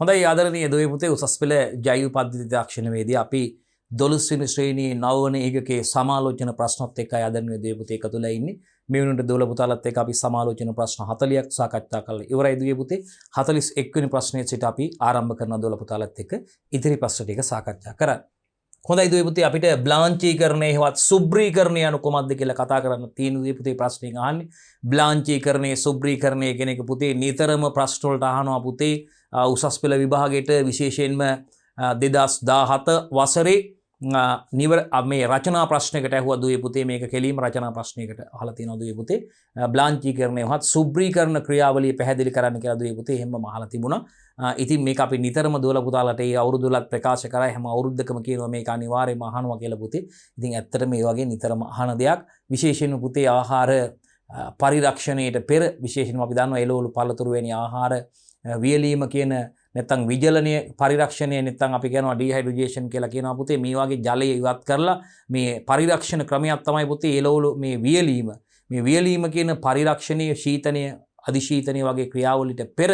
හොඳයි ආදරණීය දුවේ පුතේ උසස් පෙළ ජෛව පද්ධති තාක්ෂණවේදී අපි 12 වෙනි ශ්‍රේණියේ 9 වෙනි ඒකකයේ සමාලෝචන ප්‍රශ්නත් එක්කයි ආදරණීය දුවේ පුතේ එකතු වෙලා ඉන්නේ. මේ වෙනුවට දොළ පුතාලත් එක්ක අපි සමාලෝචන ප්‍රශ්න 40ක් සාකච්ඡා කළා. ඉවරයි දුවේ පුතේ 41 වෙනි ප්‍රශ්නයේ සිට අපි ආරම්භ කරන දොළ පුතාලත් එක්ක ඉදිරි ප්‍රශ්න ටික සාකච්ඡා කරා. හොඳයි දුවේ පුතේ අපිට බ්ලාන්චීකරණය හෙවත් සුබ්‍රීකරණය anu කොහොමද කියලා කතා කරන්න තියෙන දුවේ පුතේ ප්‍රශ්නෙන් අහන්නේ. බ්ලාන්චීකරණය සුබ්‍රීකරණය කියන එක පුතේ නිතරම ප්‍රශ්න වලට අහනවා පුතේ. උසස් පෙළ විභාගයට විශේෂයෙන්ම 2017 වසරේ මේ රචනා ප්‍රශ්නයකට ඇහුවා දුවේ පුතේ මේක කෙලීම රචනා ප්‍රශ්නයකට අහලා තියෙනවා දුවේ පුතේ බ්ලාන්චීකරණය වත් සුබ්‍රීකරණ ක්‍රියාවලිය පැහැදිලි කරන්න කියලා දුවේ පුතේ එහෙමම අහලා තිබුණා. ඉතින් මේක අපි නිතරම දුවලා පුතාලට ඒ අවුරුදු වලත් ප්‍රකාශ කරා හැම අවුරුද්දකම කියනවා මේක අනිවාර්යයෙන්ම අහනවා කියලා පුතේ. ඉතින් ඇත්තටම මේ වගේ නිතරම අහන දෙයක් විශේෂයෙන්ම පුතේ ආහාර පරිරක්ෂණයට පෙර විශේෂයෙන්ම අපි දන්නවා එළවලු පළතුරු වැනි ආහාර වියලීම කියන නැත්නම් විජලනය පරිරක්ෂණය නැත්නම් අපි කියනවා ඩිහයිඩ්‍රේෂන් කියලා කියනවා පුතේ මේ වගේ ජලය ඉවත් කරලා මේ පරිරක්ෂණ ක්‍රමයක් තමයි පුතේ එළවලු මේ වියලීම කියන පරිරක්ෂණීය ශීතනය අධිශීතනය වගේ ක්‍රියාවලියට පෙර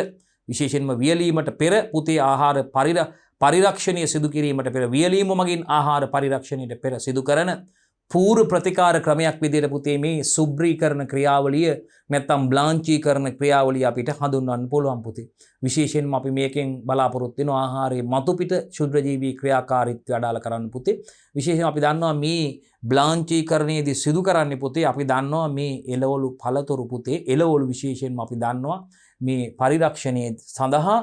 විශේෂයෙන්ම වියලීමට පෙර පුතේ ආහාර පරිරක්ෂණීය සිදු කිරීමට පෙර වියලීම මගින් ආහාර පරිරක්ෂණයට පෙර සිදු කරන පූර්ව ප්‍රතිකාර ක්‍රමයක් විදිහට පුතේ මේ සුබ්‍රීකරණ ක්‍රියාවලිය නැත්නම් බ්ලාන්චීකරණ ක්‍රියාවලිය අපිට හඳුන්වන්න පුළුවන් පුතේ. විශේෂයෙන්ම අපි මේකෙන් බලාපොරොත්තු වෙන ආහාරයේ මතු පිට ශුද්ධජීවී ක්‍රියාකාරීත්වය අඩාල කරන්න පුතේ. විශේෂයෙන් අපි දන්නවා මේ බ්ලාන්චීකරණයේදී සිදු කරන්නේ පුතේ අපි දන්නවා මේ එළවලු පළතුරු පුතේ එළවලු විශේෂයෙන්ම අපි දන්නවා මේ පරිරක්ෂණයේ සඳහා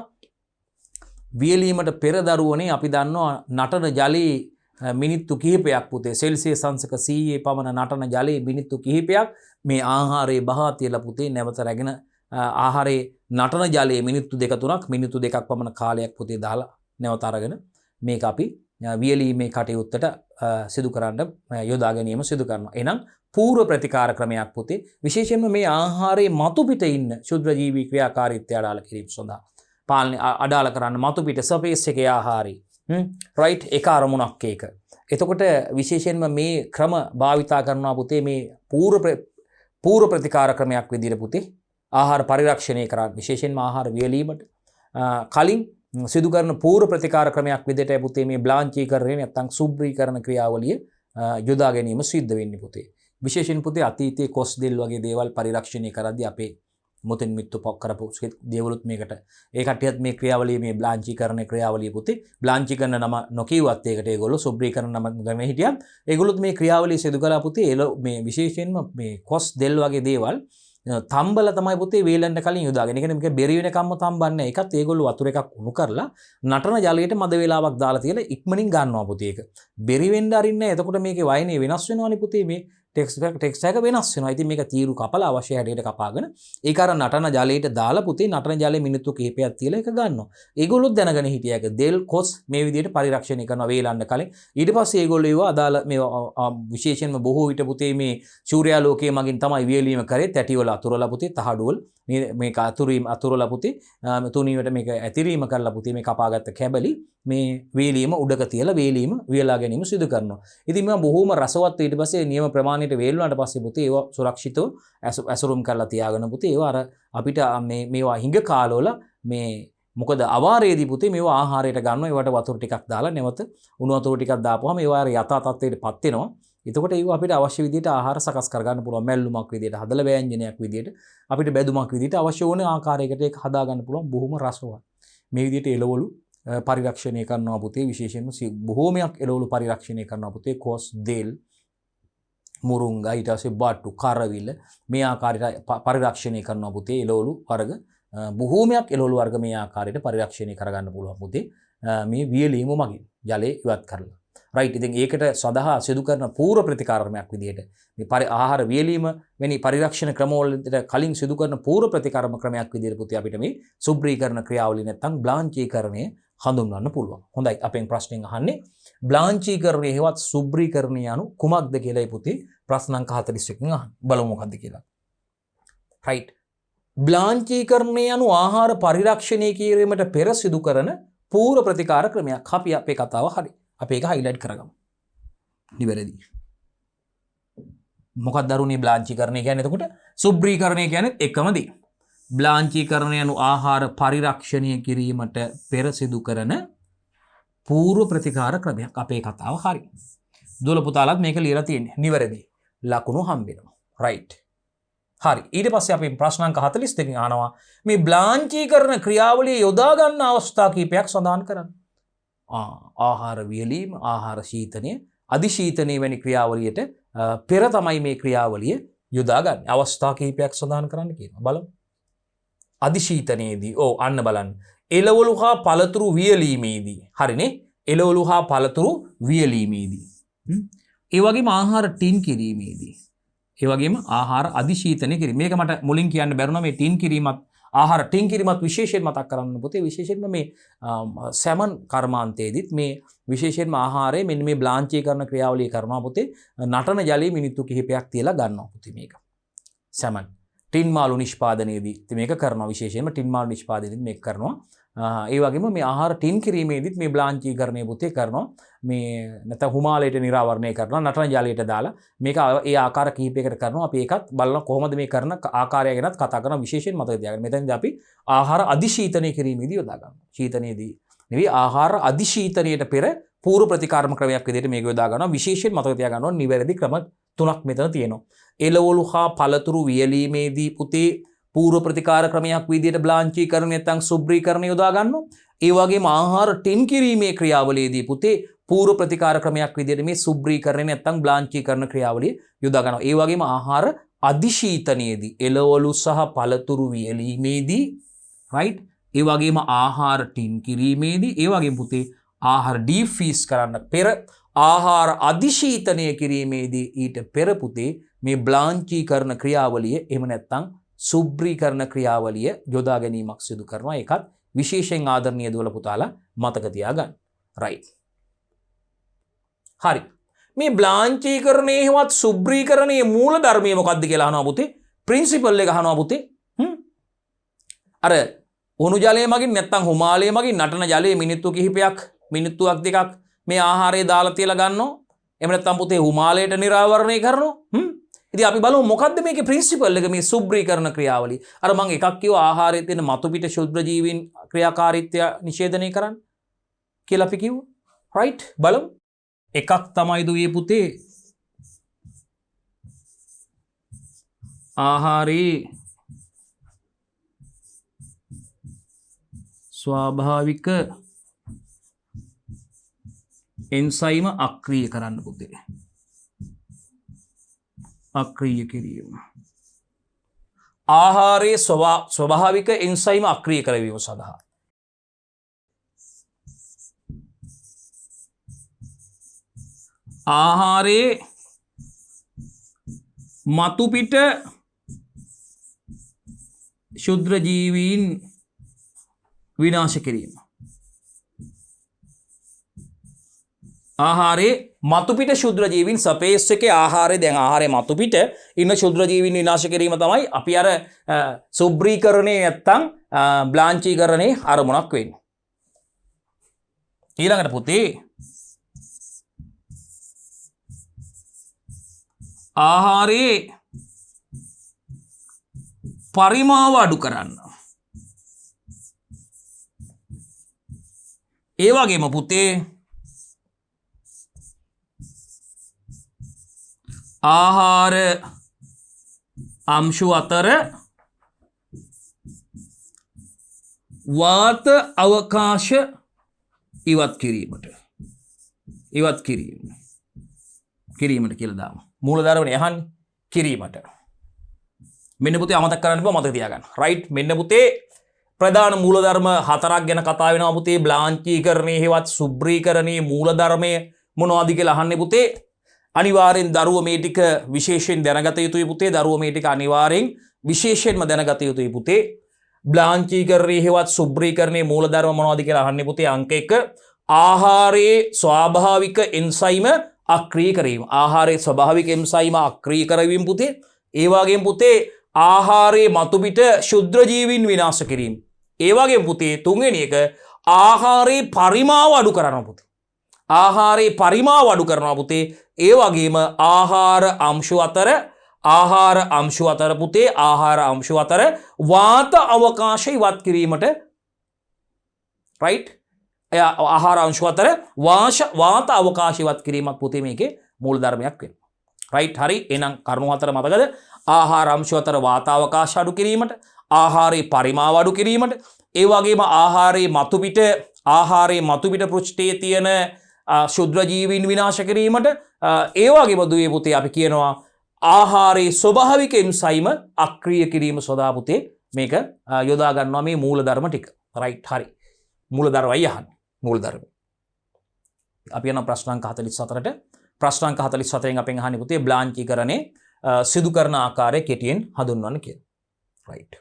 වියලීමට පෙර දරුවනේ අපි දන්නවා නටන ජලයේ මිනිත්තු කිහිපයක් පුතේ සෙල්සියස් අංශක 100 පමණ නටන ජලයේ මිනිත්තු කිහිපයක් මේ ආහාරයේ බහා තියලා පුතේ නැවත රැගෙන ආහාරයේ නටන ජලයේ මිනිත්තු 2-3ක් මිනිත්තු 2ක් පමණ කාලයක් පුතේ දාලා නැවත අරගෙන මේක අපි වියලීමේ කටයුත්තට සිදු කරන්න යොදා ගැනීම සිදු කරනවා. එහෙනම් පූර්ව ප්‍රතිකාර ක්‍රමයක් පුතේ විශේෂයෙන්ම මේ ආහාරයේ මතු පිට ඉන්න ශුද්ධජීවී ක්‍රියාකාරීත්වය අඩාල කිරීම සඳහා පාලනය අඩාල කරන්න මතු පිට සපේස් එකේ ආහාරي රයිට් එක අරමුණක් ඒක. එතකොට විශේෂයෙන්ම මේ ක්‍රම භාවිතා කරනවා පුතේ මේ පූර්ව ප්‍රතිකාර ක්‍රමයක් විදිහට පුතේ ආහාර පරිරක්ෂණය කරන්න විශේෂයෙන්ම ආහාර වියලීමට කලින් සිදු කරන පූර්ව ප්‍රතිකාර ක්‍රමයක් විදිහට පුතේ මේ බ්ලාන්චීකරණය නැත්නම් සුබ්‍රීකරණ ක්‍රියාවලිය යොදා ගැනීම සිද්ධ වෙන්නේ පුතේ. විශේෂයෙන් පුතේ අතීතයේ කොස් දෙල් වගේ දේවල් පරිරක්ෂණය කරද්දී අපේ මුතින් මිත්තු පොක් කරපු දේවලුත් මේකට ඒ කට්ටියත් මේ ක්‍රියාවලිය මේ බ්ලාන්චීකරණ ක්‍රියාවලිය පුතේ බ්ලාන්චීකරණ නම නොකියුවත් ඒකට ඒගොල්ලෝ සුබ්‍රීකරණ නම ගන්නේ හිටියත් ඒගොල්ලොත් මේ ක්‍රියාවලිය සිදු කළා පුතේ මේ විශේෂයෙන්ම මේ කොස් දෙල් වගේ දේවල් තම්බල තමයි පුතේ වේලන්න කලින් යොදාගෙන. ඒ කියන්නේ මේක බෙරි වෙනකම්ම තම්බන්නේ. ඒකත් ඒගොල්ලෝ වතුර එකක් උණු කරලා නටන ජලයට මද වේලාවක් දාලා තියලා ඉක්මනින් ගන්නවා පුතේ ඒක. බෙරි වෙන්න අරින්නේ. එතකොට මේකේ වයනේ වෙනස් වෙනවනේ පුතේ මේ ටෙක්ස්ට් එක වෙනස් වෙනවා. ඉතින් මේක තීරු කපලා අවශ්‍ය හැටියට කපාගෙන ඒක අර නටන ජලයට දාලා පුතේ නටන ජලයේ මිනිත්තු කිහිපයක් තියලා ඒක ගන්නවා. ඒගොල්ලොත් දැනගෙන හිටියා ඒක දෙල් කොස් මේ විදිහට පරිරක්ෂණය කරනවා වේලන්න කලින්. ඊට පස්සේ ඒගොල්ලෝ ඒවා අදාළ මේ විශේෂයෙන්ම බොහෝ විට පුතේ මේ සූර්යාලෝකයේ මගින් තමයි වියලීම කරේ තැටිවල අතුරලා පුතේ තහඩුවල මේක අතුරලා පුතේ තුනීවට මේක ඇතිරීම කරලා පුතේ මේ කපාගත්ත කැබලි මේ වේලීම උඩක තියලා වේලීම වියලා ගැනීම සිදු කරනවා. ඉතින් මේවා බොහොම රසවත් ඊට පස්සේ නියම ප්‍රමාණයට වේලුණාට පස්සේ පුතේ ඒවා සුරක්ෂිතව ඇසුරුම් කරලා තියාගෙන පුතේ ඒවා අර අපිට මේවා හිඟ කාලවල මේ මොකද අවාරයේදී පුතේ මේවා ආහාරයට ගන්නවා. ඒවට වතුර ටිකක් දාලා නැවත උණු වතුර ටිකක් දාපුවාම ඒවා යථා තත්ත්වයටපත් වෙනවා. එතකොට ඒක අපිට අවශ්‍ය විදිහට ආහාර සකස් කරගන්න පුළුවන්. මැල්ලුමක් විදිහට හදලා ව්‍යංජනයක් විදිහට අපිට බෙදුමක් විදිහට අවශ්‍ය ඕන ආකාරයකට ඒක හදා ගන්න පුළුවන්. බොහොම රසවත්. මේ විදිහට එළවලු පරිරක්ෂණය කරනවා පුතේ විශේෂයෙන්ම බොහෝමයක් එළවලු පරිරක්ෂණය කරනවා පුතේ කොස් දෙල් මුරුංගා ඊට පස්සේ බට්ටු කරවිල මේ ආකාරයට පරිරක්ෂණය කරනවා පුතේ එළවලු වර්ග බොහෝමයක් එළවලු වර්ග මේ ආකාරයට පරිරක්ෂණය කරගන්න පුළුවන් පුතේ මේ වියලීම මගින් ජලය ඉවත් කරලා රයිට්. ඉතින් ඒකට සඳහා සිදු කරන පූර්ව ප්‍රතිකාරමයක් විදිහට මේ ආහාර වියලීම වැනි පරිරක්ෂණ ක්‍රමවලට කලින් සිදු කරන පූර්ව ප්‍රතිකාරම ක්‍රමයක් විදිහට පුතේ අපිට මේ සුබ්‍රීකරණ ක්‍රියාවලිය නැත්නම් බ්ලාන්චීකරණය හඳුන්වන්න පුළුවන්. හොඳයි අපෙන් ප්‍රශ්නෙන් අහන්නේ බ්ලාන්චීකරණය හෙවත් සුබ්‍රීකරණය anu කුමක්ද කියලා පුතේ ප්‍රශ්න අංක 41 න් අහන්න. බලමු මොකක්ද කියලා. රයිට්. බ්ලාන්චීකරණය anu ආහාර පරිරක්ෂණය කිරීමට පෙර සිදු කරන පූර්ව ප්‍රතිකාර ක්‍රමයක්. අපි අපේ කතාව හරි. අපි ඒක හයිලයිට් කරගමු. නිවැරදි. මොකක්ද දරුණේ බ්ලාන්චීකරණය කියන්නේ? එතකොට සුබ්‍රීකරණය කියන්නේ එකම දේ. බ්ලාංචීකරණය යනු ආහාර පරිරක්ෂණය කිරීමට පෙර සිදු කරන පූර්ව ප්‍රතිකාර ක්‍රමයක්. අපේ කතාව හරි. දුවල පුතාලත් මේක ලියලා තියෙන්නේ. නිවැරදි. ලකුණු හම්බ වෙනවා. රයිට්. හරි. ඊට පස්සේ අපි ප්‍රශ්න අංක 42 අහනවා මේ බ්ලාංචීකරණ ක්‍රියාවලිය යොදා ගන්න අවස්ථා කීපයක් සඳහන් කරන්න. ආහාර වියලීම, ආහාර ශීතනය, අධිශීතනය වැනි ක්‍රියාවලියට පෙර තමයි මේ ක්‍රියාවලිය යොදා ගන්න. අවස්ථා කීපයක් සඳහන් කරන්න කියනවා. බලමු. අධිශීතනයේදී අන්න බලන්න. එළවලු හා පළතුරු වියලීමේදී. හරිනේ? එළවලු හා පළතුරු වියලීමේදී. ඒ වගේම ආහාර ටින් කිරීමේදී. ඒ වගේම ආහාර අධිශීතනය කිරීම. මේක මට මුලින් කියන්න බැරුණා මේ ටින් කිරීමත් ආහාර ටින් කිරීමත් විශේෂයෙන් මතක් කරන්න පුතේ. විශේෂයෙන්ම මේ සැමන් කර්මාන්තයේදීත් මේ විශේෂයෙන්ම ආහාරයේ මෙන්න මේ බ්ලාංචීකරණ ක්‍රියාවලිය කරනවා පුතේ. නටන ජලයේ මිනිත්තු කිහිපයක් තියලා ගන්නවා පුතේ මේක. සැමන් ටින් මාළු නිෂ්පාදනයේදී මේක කරනවා. විශේෂයෙන්ම ටින් මාළු නිෂ්පාදනයේදී මේක කරනවා. ඒ වගේම මේ ආහාර ටින් කිරීමේදීත් මේ බ්ලාංචීකරණය පුතේ කරනවා. මේ නැත්නම් හුමාලයට නිරාවරණය කරනවා. නටන ජලයට දාලා මේක ඒ ආකාර කිහිපයකට කරනවා. අපි ඒකත් බලනවා කොහොමද මේ කරන ආකාරය ගැනත් කතා කරන විශේෂයෙන් මතක තියාගන්න. මෙතනදී අපි ආහාර අධිශීතනය කිරීමේදී යොදා ගන්නවා. ශීතනයේදී නෙවෙයි ආහාර අධිශීතනයට පෙර පූර්ව ප්‍රතිකාරම ක්‍රමයක් විදිහට මේක යොදා ගන්නවා. විශේෂයෙන් මතක තියාගන්න ඕන නිවැරදි ක්‍රම තුනක් මෙතන තියෙනවා. එළවලු හා පළතුරු වියලීමේදී පුතේ පූර්ව ප්‍රතිකාර ක්‍රමයක් විදිහට බ්ලාංචීකරණය නැත්නම් සුබ්‍රීකරණය යොදා ගන්නවා. ඒ වගේම ආහාර ටින් කිරීමේ ක්‍රියාවලියේදී පුතේ පූර්ව ප්‍රතිකාර ක්‍රමයක් විදිහට මේ සුබ්‍රීකරණය නැත්නම් බ්ලාංචීකරණ ක්‍රියාවලිය යොදා ගන්නවා. ඒ වගේම ආහාර අධිශීතනයේදී එළවලු සහ පළතුරු වියලීමේදී රයිට්. ඒ වගේම ආහාර ටින් කිරීමේදී ඒ වගේම පුතේ ආහාර ඩීප් ෆ්‍රීස් කරන්න පෙර ආහාර අධිශීතනය කිරීමේදී ඊට පෙර පුතේ මේ බ්ලාංචීකරණ ක්‍රියාවලිය එහෙම නැත්නම් සුබ්‍රීකරණ ක්‍රියාවලිය යොදා ගැනීමක් සිදු කරනවා. ඒකත් විශේෂයෙන් ආදරණීය දුවල පුතාලා මතක තියාගන්න. රයිට්. හරි. මේ බ්ලාංචීකරණයේ හෙවත් සුබ්‍රීකරණයේ මූල ධර්මය මොකක්ද කියලා අහනවා පුතේ. ප්‍රින්සිපල් එක අහනවා පුතේ. අර උණු ජලය මගින් නැත්නම් හුමාලය මගින් නටන ජලයේ මිනිත්තු කිහිපයක් මිනිත්තුවක් දෙකක් මේ ආහාරය දාලා තියලා ගන්නවා. එහෙම නැත්නම් පුතේ හුමාලයට නිරාවරණය කරනවා. ඉතින් අපි බලමු මොකද්ද මේකේ ප්‍රින්සිපල් එක මේ සුබ්‍රීකරණ ක්‍රියාවලිය. අර මම එකක් කිව්වා ආහාරයේ තියෙන මතු පිට ශුද්ධ ජීවීන් ක්‍රියාකාරීත්වය නිෂේධනය කරන්න කියලා අපි කිව්වා. රයිට් බලමු. එකක් තමයි දුවේ පුතේ ආහාරයේ ස්වාභාවික එන්සයිම අක්‍රිය කරන්න පුතේ. අක්‍රිය කිරීම. ආහාරයේ ස්වභාවික එන්සයිම අක්‍රිය කරවීම සඳහා ආහාරයේ මතු පිට ශුද්ධ ජීවීන් විනාශ කිරීම. ආහාරයේ මතු පිට ශුද්ධ ජීවීන් ස්පේස් එකේ ආහාරය දැන් ආහාරයේ මතු පිට ඉන්න ශුද්ධ ජීවීන් විනාශ කිරීම තමයි අපි අර සුබ්‍රීකරණේ නැත්තම් බ්ලාංචීකරණේ අරමුණක් වෙන්නේ. ඊළඟට පුතේ ආහාරයේ පරිමාව අඩු කරන්න. ඒ වගේම පුතේ ආහාර අංශු අතර වාත අවකාශ ඉවත් කිරීමට කියලා දාමු. මූලධර්මනේ අහන්නේ කිරීමට. මෙන්න පුතේ අමතක කරන්න බෑ මතක තියාගන්න. රයිට් මෙන්න පුතේ ප්‍රධාන මූලධර්ම හතරක් ගැන කතා වෙනවා පුතේ. බ්ලාංචීකරණයේ හෙවත් සුබ්‍රීකරණයේ මූලධර්මය මොනවද කියලා අහන්නේ පුතේ. අනිවාර්යෙන් දරුවෝ මේ ටික විශේෂයෙන් දැනගත යුතුයි පුතේ. දරුවෝ මේ ටික අනිවාර්යෙන් විශේෂයෙන්ම දැනගත යුතුයි පුතේ. බ්ලාංචීකරණයේ හෙවත් සුබ්‍රීකරණයේ මූලධර්ම මොනවද කියලා අහන්නේ පුතේ. අංක 1 ආහාරයේ ස්වාභාවික එන්සයිම අක්‍රිය කිරීම. ආහාරයේ ස්වභාවික එන්සයිම අක්‍රිය කරවීම පුතේ. ඒ වගේම පුතේ ආහාරයේ මතු පිට ශුද්ධ ජීවීන් විනාශ කිරීම. ඒ වගේම පුතේ තුන්වෙනි එක ආහාරයේ පරිමාව අඩු කරනවා පුතේ. ආහාරයේ පරිමාව අඩු කරනවා පුතේ. ඒ වගේම ආහාර අංශු අතර ආහාර අංශු අතර පුතේ ආහාර අංශු අතර වාත අවකාශය ඉවත් කිරීමට right ආහාර අංශු අතර වාත අවකාශය ඉවත් කිරීමක් පුතේ මේකේ මූල ධර්මයක් වෙනවා right හරි එහෙනම් කරුණු හතර මතකද ආහාර අංශු අතර වාත අවකාශ අඩු කිරීමට ආහාරයේ පරිමාව අඩු කිරීමට ඒ වගේම ආහාරයේ මතුපිට පෘෂ්ඨයේ තියෙන ශුද්‍ර ජීවීන් විනාශ කිරීමට ඒ වගේම දුවේ පුතේ අපි කියනවා ආහාරයේ ස්වභාවික එන්සයිම අක්‍රිය කිරීම සඳහා පුතේ මේක යොදා ගන්නවා මේ මූල ධර්ම ටික right හරි මූල ධර්මයි අහන්නේ මූල ධර්ම අපි යන ප්‍රශ්නාංක 44ට ප්‍රශ්නාංක 44න් අපෙන් අහන්නේ පුතේ බ්ලාන්චීකරණේ සිදු කරන ආකාරය කෙටියෙන් හඳුන්වන්න කියලා right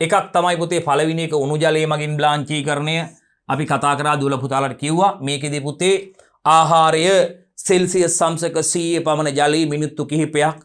එකක් තමයි පුතේ පළවෙනි එක උණු ජලයේ මගින් බ්ලාන්චීකරණය අපි කතා කරා දුවල පුතාලට කිව්වා මේකෙදී පුතේ ආහාරය සෙල්සියස් අංශක 100 පමණ ජලයේ මිනිත්තු කිහිපයක්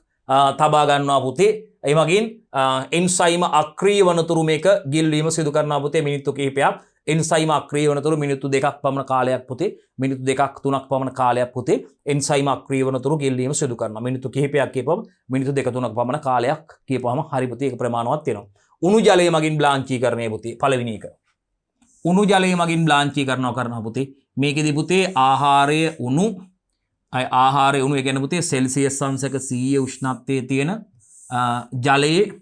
තබා ගන්නවා පුතේ ඒ මගින් එන්සයිම අක්‍රිය වනතුරු මේක ගිල්වීම සිදු කරනවා පුතේ මිනිත්තු කිහිපයක් එන්සයිම අක්‍රිය වනතුරු මිනිත්තු 2ක් පමණ කාලයක් පුතේ මිනිත්තු 2ක් 3ක් පමණ කාලයක් පුතේ එන්සයිම අක්‍රිය වනතුරු ගිල්වීම සිදු කරනවා මිනිත්තු කිහිපයක් කියපුවම මිනිත්තු 2 3ක් පමණ කාලයක් කියපුවම හරි පුතේ ඒක ප්‍රමාණවත් වෙනවා උණු ජලයේ මගින් බ්ලාන්චීකරණය පුතේ පළවෙනි එක උණු ජලයේ මගින් බ්ලාන්චීකරණය කරනවා පුතේ මේකෙදි පුතේ ආහාරය උණු ඒ කියන්නේ පුතේ සෙල්සියස් අංශක 100 උෂ්ණත්වයේ තියෙන ජලයේ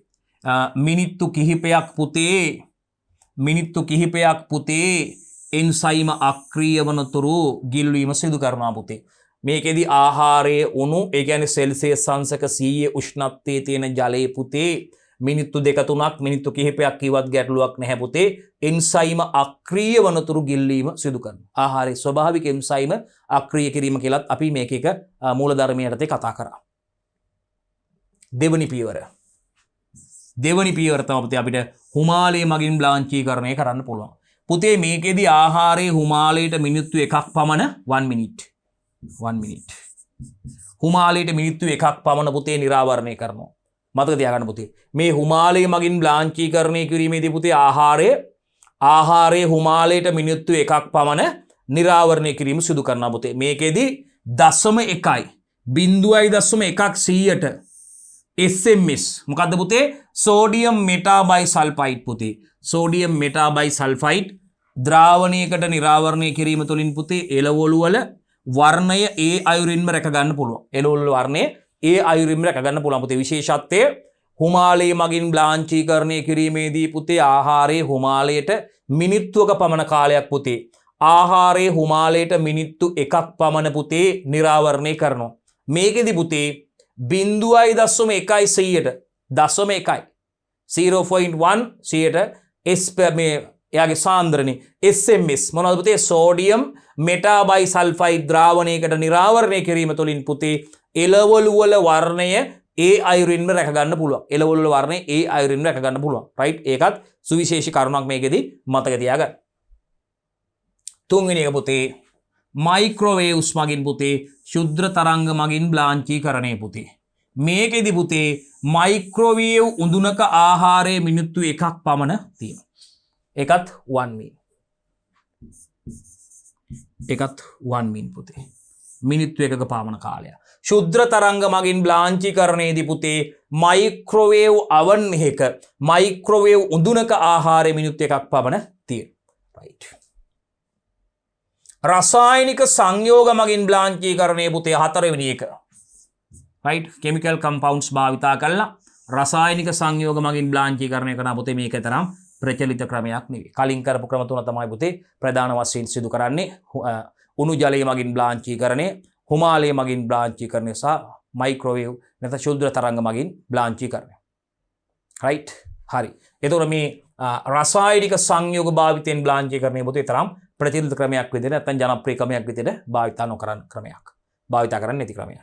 මිනිත්තු කිහිපයක් පුතේ එන්සයිම අක්‍රිය වනතුරු ගිල්වීම සිදු කරනවා පුතේ මේකෙදි ආහාරයේ උණු ඒ කියන්නේ සෙල්සියස් අංශක 100 උෂ්ණත්වයේ තියෙන ජලයේ පුතේ මිනිත්තු 2 3ක් මිනිත්තු කිහිපයක් කිව්වත් ගැටලුවක් නැහැ පුතේ එන්සයිම අක්‍රිය වනතුරු ගිල්වීම සිදු කරනවා ආහාරයේ ස්වභාවික එන්සයිම අක්‍රිය කිරීම කියලත් අපි මේක එක මූල ධර්මයේ යටතේ කතා කරා දෙවනි පියවර තමයි පුතේ අපිට හුමාලයේ මගින් බ්ලාන්චීකරණය කරන්න පුළුවන් පුතේ මේකෙදි ආහාරයේ හුමාලයට මිනිත්තු 1ක් පමණ 1 minute හුමාලයට මිනිත්තු 1ක් පමණ පුතේ නිරාවරණය කරනවා මතක තියාගන්න පුතේ මේ හුමාලයේ මගින් බ්ලාන්චීකරණය කිරීමේදී පුතේ ආහාරයේ හුමාලයට මිනිත්තු 1ක් පමණ නිරාවරණය කිරීම සිදු කරනවා පුතේ මේකෙදි 0.1ට SMS මොකද්ද පුතේ සෝඩියම් මෙටාබයිසල්ෆයිඩ් පුතේ සෝඩියම් මෙටාබයිසල්ෆයිඩ් ද්‍රාවණයකට නිරාවරණය කිරීම තුළින් පුතේ එළවලු වල වර්ණය ඒ අයුරින්ම රැක ගන්න පුළුවන් එළවලු වර්ණය ඒ අයුරින්ම රැක ගන්න පුළුවන් පුතේ විශේෂත්වය හුමාලයේ මගින් බ්ලාන්චීකරණය කිරීමේදී පුතේ ආහාරයේ හුමාලයට මිනිත්තුවක පමණ කාලයක් පුතේ ආහාරයේ හුමාලයට මිනිත්තු 1ක් පමණ පුතේ නිරාවරණය කරනවා මේකෙදි පුතේ 0.1ට 0.1ට මේ එයාගේ සාන්ද්‍රණි SMS මොනවද පුතේ සෝඩියම් මෙටාබයිසල්ෆයිඩ් ද්‍රාවණයකට නිරාවරණය කිරීම තුළින් පුතේ එළවලු වල වර්ණය ඒ අයුරින්ම රැක ගන්න පුළුවන් එළවලු වල වර්ණය ඒ අයුරින්ම රැක ගන්න පුළුවන් right ඒකත් සුවිශේෂී කරුණක් මේකෙදි මතක තියාගන්න තුන්වෙනි එක පුතේ මයික්‍රෝවේව්ස් මගින් පුතේ ශුද්‍ර තරංග මගින් බ්ලාන්චීකරණය පුතේ මේකෙදි පුතේ මයික්‍රෝවේව් උඳුනක ආහාරයේ මිනිත්තු 1ක් පමණ තියෙනවා ඒකත් 1 min පුතේ මිනිත්තු 1ක පමණ කාලයක් ශුද්‍ර තරංග මගින් බ්ලාන්චීකරණයේදී පුතේ මයික්‍රෝවේව් oven එකක මයික්‍රෝවේව් උඳුනක ආහාරයේ මිනිත්තු 1ක් පමණ තියෙනවා right රසායනික සංයෝග මගින් බ්ලාන්චීකරණයේ පුතේ හතරවෙනි එක right chemical compounds භාවිතා කළා රසායනික සංයෝග මගින් බ්ලාන්චීකරණය කරන පුතේ මේක තරම් ප්‍රචලිත ක්‍රමයක් නෙවෙයි කලින් කරපු ක්‍රම තුන තමයි පුතේ ප්‍රධාන වශයෙන් සිදු කරන්නේ උණු ජලයේ මගින් බ්ලාන්චීකරණය හුමාලයේ මගින් බ්ලාන්චීකරණය සහ මයික්‍රෝවේව් නැත්නම් ශුද්‍ර තරංග මගින් බ්ලාන්චීකරණය right හරි එතකොට මේ රසායනික සංයෝග භාවිතයෙන් බ්ලාන්චීකරණය පුතේ තරම් ප්‍රචලිත ක්‍රමයක් විදිහට නැත්නම් ජනප්‍රිය ක්‍රමයක් විදිහට භාවිතා නොකරන ක්‍රමයක් භාවිතා කරන්නේ නැති ක්‍රමයක්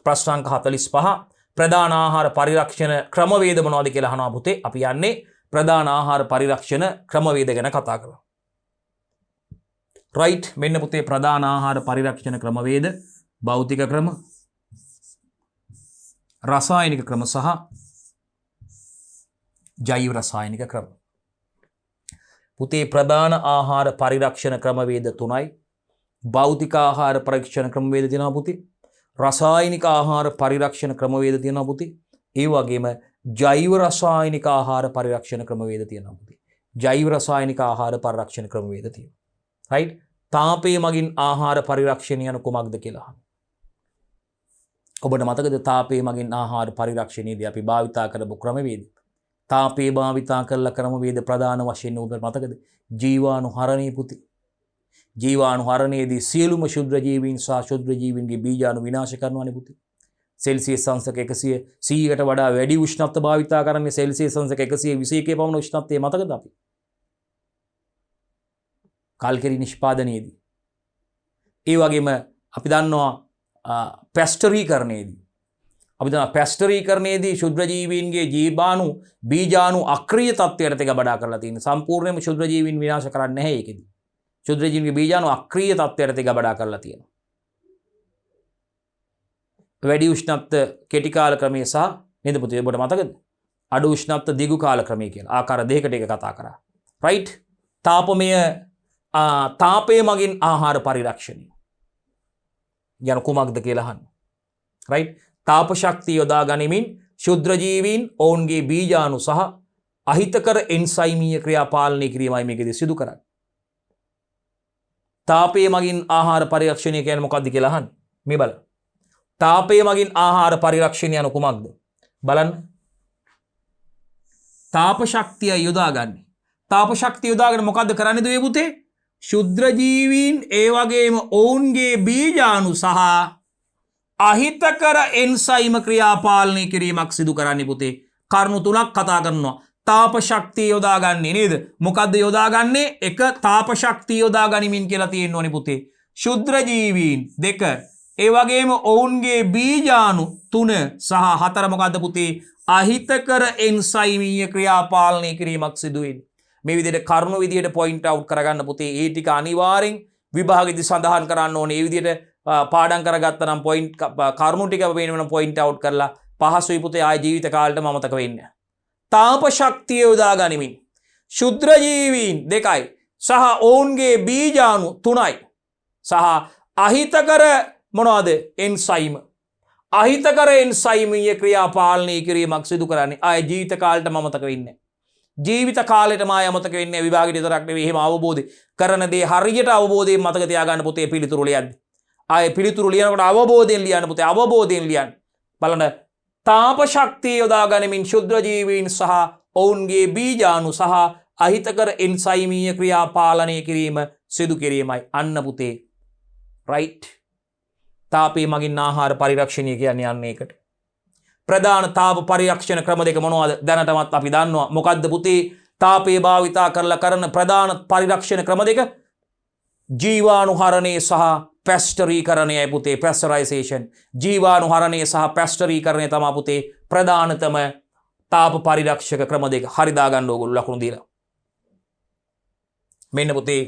ප්‍රශ්නාංක 45 ප්‍රධාන ආහාර පරිරක්ෂණ ක්‍රමවේද මොනවද කියලා අහනවා පුතේ අපි යන්නේ ප්‍රධාන ආහාර පරිරක්ෂණ ක්‍රමවේද ගැන කතා කරමු right මෙන්න පුතේ ප්‍රධාන ආහාර පරිරක්ෂණ ක්‍රමවේද භෞතික ක්‍රම රසායනික ක්‍රම සහ ජෛව රසායනික ක්‍රම පුතේ ප්‍රධාන ආහාර පරිරක්ෂණ ක්‍රමවේද 3යි භෞතික ආහාර පරීක්ෂණ ක්‍රමවේද දෙනවා පුතේ රසායනික ආහාර පරිරක්ෂණ ක්‍රමවේද තියෙනවා පුතේ. ඒ වගේම ජෛව රසායනික ආහාර පරිරක්ෂණ ක්‍රමවේද තියෙනවා පුතේ. ජෛව රසායනික ආහාර පරිරක්ෂණ ක්‍රමවේද තියෙනවා. රයිට්? තාපය මගින් ආහාර පරිරක්ෂණය යන කුමක්ද කියලා අහනවා. ඔබට මතකද තාපය මගින් ආහාර පරිරක්ෂණයේදී අපි භාවිතා කරපු ක්‍රමවේද? තාපය භාවිතා කරලා ක්‍රමවේද ප්‍රධාන වශයෙන් ඔබට මතකද? ජීවාණු හරණය පුතේ. ජීවාණු හරණයේදී සියලුම ශුද්‍ර ජීවීන් සහ ශුද්‍ර ජීවීන්ගේ බීජාණු විනාශ කරනවානේ පුතේ. සෙල්සියස් අංශක 100ට වඩා වැඩි උෂ්ණත්ව භාවිතා කරන්නේ සෙල්සියස් අංශක 121 පමණ උෂ්ණත්වයේ මතකද අපි? කල්කිරි නිෂ්පාදනයේදී. ඒ වගේම අපි දන්නවා පැස්ටරීකරණයේදී. අපි දන්නවා පැස්ටරීකරණයේදී ශුද්‍ර ජීවීන්ගේ ජීවාණු බීජාණු අක්‍රීය තත්ත්වයට ගබඩා කරලා තියෙන. සම්පූර්ණයෙන්ම ශුද්‍ර ජීවීන් විනාශ කරන්නේ නැහැ ඒකෙදී. ශුද්‍ර ජීවීන්ගේ බීජාණු අක්‍රීය තත්ත්වයට ගබඩා කරලා තියෙනවා. වැඩි උෂ්ණත්ව කෙටි කාල ක්‍රමය සහ නේද පුතේ ඔබට මතකද? අඩු උෂ්ණත්ව දිගු කාල ක්‍රමය කියලා ආකාර දෙකකට එක කතා කරා. රයිට්? තාපය මගින් ආහාර පරිරක්ෂණය යන කුමක්ද කියලා අහන්න. රයිට්? තාප ශක්තිය යොදා ගනිමින් ශුද්‍ර ජීවීන් ඔවුන්ගේ බීජාණු සහ අහිතකර එන්සයිමීය ක්‍රියා පාලනය කිරීමයි මේකදී සිදු කරන්නේ. තාපය මගින් ආහාර පරිරක්ෂණය කියන්නේ මොකක්ද කියලා අහන්න. මේ බලන්න. තාපය මගින් ආහාර පරිරක්ෂණය යන කුමක්ද? බලන්න. තාප ශක්තිය යොදාගන්නේ. තාප ශක්තිය යොදාගෙන මොකද්ද කරන්නේ දුවේ පුතේ? ශුද්‍ර ජීවීන් ඒ වගේම ඔවුන්ගේ බීජාණු සහ අහිතකර එන්සයිම ක්‍රියා පාලනය කිරීමක් සිදු කරන්නේ පුතේ. කරුණු තුනක් කතා කරනවා. තාප ශක්තිය යොදාගන්නේ නේද? මොකද්ද යොදාගන්නේ? එක තාප ශක්තිය යොදා ගනිමින් කියලා තියෙන්න ඕනේ පුතේ. ශුද්‍ර ජීවීන් දෙක ඒ වගේම ඔවුන්ගේ බීජාණු 3 සහ 4 මොකද්ද පුතේ? අහිතකර එන්සයිමීය ක්‍රියා පාලනය කිරීමක් සිදු වෙන්නේ. මේ විදිහට කරුණු විදිහට පොයින්ට් අවුට් කරගන්න පුතේ. ඒ ටික අනිවාර්යෙන් විභාගෙදි සඳහන් කරන්න ඕනේ. ඒ විදිහට පාඩම් කරගත්තා නම් පොයින්ට් කරුණු ටික වෙන පොයින්ට් අවුට් කරලා පහසුයි පුතේ ආය ජීවිත කාලෙට මතක වෙන්නේ. තාප ශක්තිය යොදා ගනිමින් ශුද්‍ර ජීවීන් 2යි සහ ඔවුන්ගේ බීජාණු 3යි සහ අහිතකර මොනවද? එන්සයිම. අහිතකර එන්සයිමීය ක්‍රියා පාලනය කිරීමක් සිදු කරන්නේ ආය ජීවිත කාලෙට මතක වෙන්නේ. ජීවිත කාලෙටම ආය මතක වෙන්නේ විභාගෙට විතරක් නෙවෙයි. එහෙම අවබෝධය කරන දේ හරියට අවබෝධයෙන් මතක තියාගන්න පුතේ පිළිතුරු ලියන්න. ආය පිළිතුරු ලියනකොට අවබෝධයෙන් ලියන්න පුතේ. අවබෝධයෙන් ලියන්න. බලන්න. තාප ශක්තිය යොදා ගනිමින් ශුද්‍ර ජීවීන් සහ ඔවුන්ගේ බීජාණු සහ අහිතකර එන්සයිමීය ක්‍රියා පාලනය කිරීම සිදු කිරීමයි. අන්න පුතේ. රයිට්? තාපය මගින් ආහාර පරිරක්ෂණය කියන්නේ යන්නේ ඒකට. ප්‍රධාන තාප පරිරක්ෂණ ක්‍රම දෙක මොනවද? දැනටමත් අපි දන්නවා. මොකද්ද පුතේ? තාපය භාවිතා කරලා කරන ප්‍රධාන පරිරක්ෂණ ක්‍රම දෙක ජීවාණු හරණය සහ පැස්ටරීකරණයයි පුතේ. පැස්ටරයිසේෂන්. ජීවාණු හරණය සහ පැස්ටරීකරණය තමයි පුතේ ප්‍රධානතම තාප පරිරක්ෂක ක්‍රම දෙක. හරි දාගන්න ඕගොල්ලෝ ලකුණු දීලා. මෙන්න පුතේ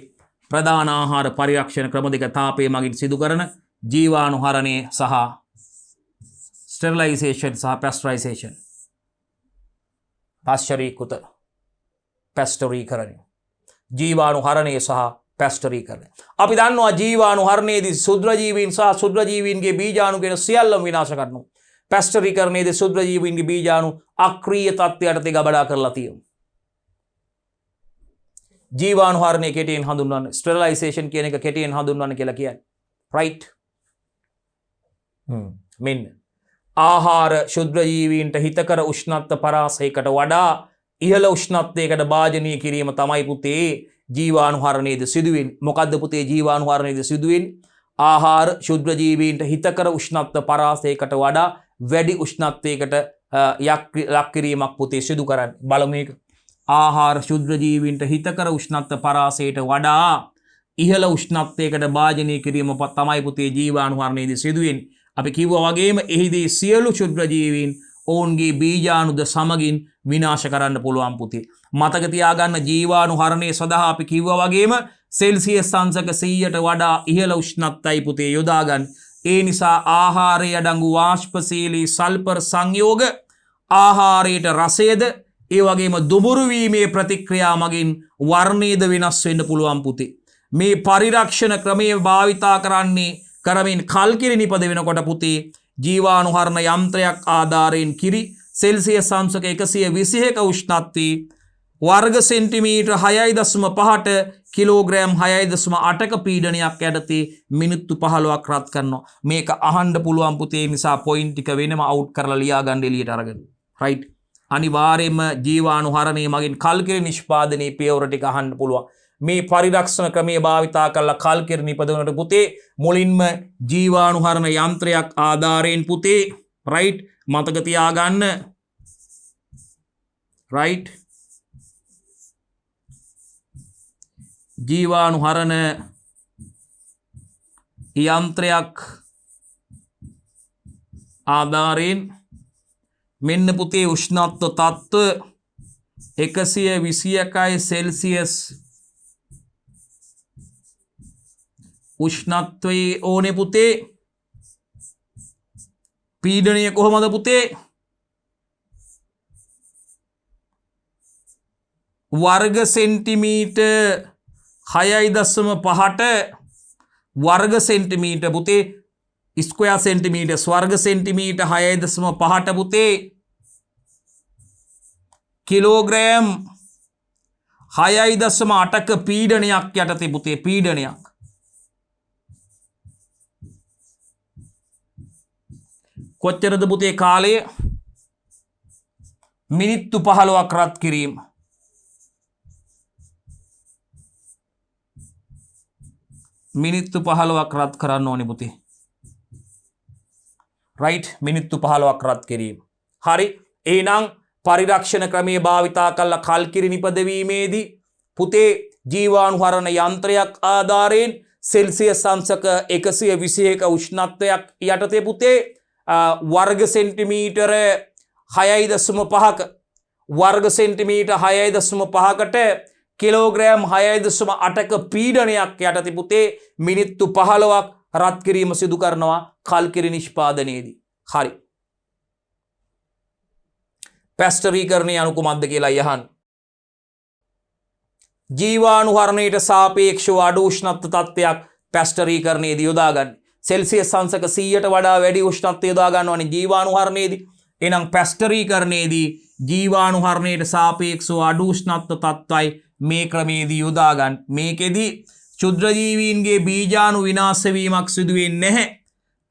ප්‍රධාන ආහාර පරිරක්ෂණ ක්‍රම දෙක තාපය මගින් සිදු කරන ජීවාණු හරණය සහ ස්ටෙරිලයිසේෂන් සහ පැස්ටරයිසේෂන්. පාශ්චරීකృత පැස්ටරීකරණය. ජීවාණු හරණය සහ පැස්ටරීකරණය. අපි දන්නවා ජීවාණු හරණයේදී ශුද්‍ර ජීවීන් සහ ශුද්‍ර ජීවීන්ගේ බීජාණු කියන සියල්ලම විනාශ කරනවා. පැස්ටරීකරණයේදී ශුද්‍ර ජීවීන්ගේ බීජාණු අක්‍රීය තත්ත්වයට ගබඩා කරලා තියෙනවා. ජීවාණු හරණය කෙටියෙන් හඳුන්වන්නේ ස්ටෙරිලයිසේෂන් කියන එක කෙටියෙන් හඳුන්වන්නේ කියලා කියන්නේ. රයිට්? මෙන්න ආහාර ශුද්‍ර ජීවීන්ට හිතකර උෂ්ණත්ව පරාසයකට වඩා ඉහළ උෂ්ණත්වයකට භාජනය කිරීම තමයි පුතේ ජීවාණු හරණයේදී සිදුවෙන්නේ. මොකද්ද පුතේ ජීවාණු හරණයේදී සිදුවෙන්නේ? ආහාර ශුද්‍ර ජීවීන්ට හිතකර උෂ්ණත්ව පරාසයකට වඩා වැඩි උෂ්ණත්වයකට ලක් කිරීමක් පුතේ සිදු කරන්නේ. බලමු මේක. ආහාර ශුද්‍ර ජීවීන්ට හිතකර උෂ්ණත්ව පරාසයට වඩා ඉහළ උෂ්ණත්වයකට භාජනය කිරීම තමයි පුතේ ජීවාණු හරණයේදී සිදුවෙන්නේ. අපි කිව්වා වගේම එහිදී සියලු ශුද්‍ර ජීවීන් ඔවුන්ගේ බීජාණුද සමගින් විනාශ කරන්න පුළුවන් පුතේ. මතක තියාගන්න ජීවාණු හරණය සඳහා අපි කිව්වා වගේම සෙල්සියස් අංශක 100ට වඩා ඉහළ උෂ්ණත්වයයි පුතේ යොදාගන්න. ඒ නිසා ආහාරයේ අඩංගු වාෂ්පශීලී සල්ෆර් සංයෝග ආහාරයට රසයද ඒ වගේම දුඹුරු වීමේ ප්‍රතික්‍රියා මගින් වර්ණයද වෙනස් වෙන්න පුළුවන් පුතේ. මේ පරිරක්ෂණ ක්‍රමයේ භාවිතා කරන්නේ කරමින් කල්කිරි නිපද වෙනකොට පුතේ ජීවාණුහරණ යන්ත්‍රයක් ආධාරයෙන් කිරි සෙල්සියස් අංශක 121 උෂ්ණත්වයේ වර්ග සෙන්ටිමීටර් 6.5ට කිලෝග්‍රෑම් 6.8ක පීඩනයක් යටතේ මිනිත්තු 15ක් රත් කරනවා. මේක අහන්න පුළුවන් පුතේ නිසා පොයින්ට් ටික වෙනම අවුට් කරලා ලියා ගන්න එළියට අරගෙන. රයිට්. අනිවාර්යයෙන්ම ජීවාණුහරණයේ මගින් කල්කිරි නිෂ්පාදනයේ පියවර ටික අහන්න පුළුවන්. මේ පරිරක්ෂණ ක්‍රමයේ භාවිතා කරලා කල්කිරි නිපදවනට පුතේ මුලින්ම ජීවාණුහරණ යන්ත්‍රයක් ආධාරයෙන් පුතේ රයිට් මතක තියාගන්න. රයිට්. ජීවාණුහරණ යන්ත්‍රයක් ආධාරයෙන් මෙන්න පුතේ උෂ්ණත්ව තත්ත්ව 121 සෙල්සියස් උෂ්ණත්වයේ ඕනේ පුතේ පීඩනය කොහොමද පුතේ වර්ග සෙන්ටිමීටර් 6.5ට වර්ග සෙන්ටිමීටර් පුතේ ස්ක්වයර් සෙන්ටිමීටර් වර්ග සෙන්ටිමීටර් 6.5ට පුතේ කිලෝග්‍රෑම් 6.8ක පීඩනයක් යටතේ පුතේ පීඩනයක් කොච්චරද පුතේ කාලය මිනිත්තු 15ක් රත් කිරීම මිනිත්තු 15ක් රත් කරන්න ඕනේ පුතේ. රයිට් මිනිත්තු 15ක් රත් කිරීම. හරි. එහෙනම් පරිරක්ෂණ ක්‍රමයේ භාවිතා කළ කල්කිරි නිපදවීමේදී පුතේ ජීවාණුහරණ යන්ත්‍රයක් ආධාරයෙන් සෙල්සියස් අංශක 121 උෂ්ණත්වයක් යටතේ පුතේ වර්ග සෙන්ටිමීටර 6.5ක වර්ග සෙන්ටිමීටර 6.5කට කිලෝග්‍රෑම් 6.8ක පීඩනයක් යටතේ පුතේ මිනිත්තු 15ක් රත් කිරීම සිදු කරනවා කල්කිරි නිෂ්පාදනයේදී. හරි. පැස්ටරීකරණය අනු කුමක්ද කියලා අහන්න. ජීවාණුහරණයට සාපේක්ෂව අඩු උෂ්ණත්ව තත්ත්වයක් පැස්ටරීකරණයේදී යොදා ගන්න. සෙල්සියස් අංශක 100ට වඩා වැඩි උෂ්ණත්වය යොදා ගන්නවනේ ජීවාණුහරණයේදී. එහෙනම් පැස්ටරීකරණයේදී ජීවාණුහරණයට සාපේක්ෂව අඩු උෂ්ණත්ව තත්ත්වයි මේ ක්‍රමයේදී යොදා ගන්න. මේකෙදී ක්ෂුද්‍රජීවීන්ගේ බීජාණු විනාශ වීමක් සිදු වෙන්නේ නැහැ.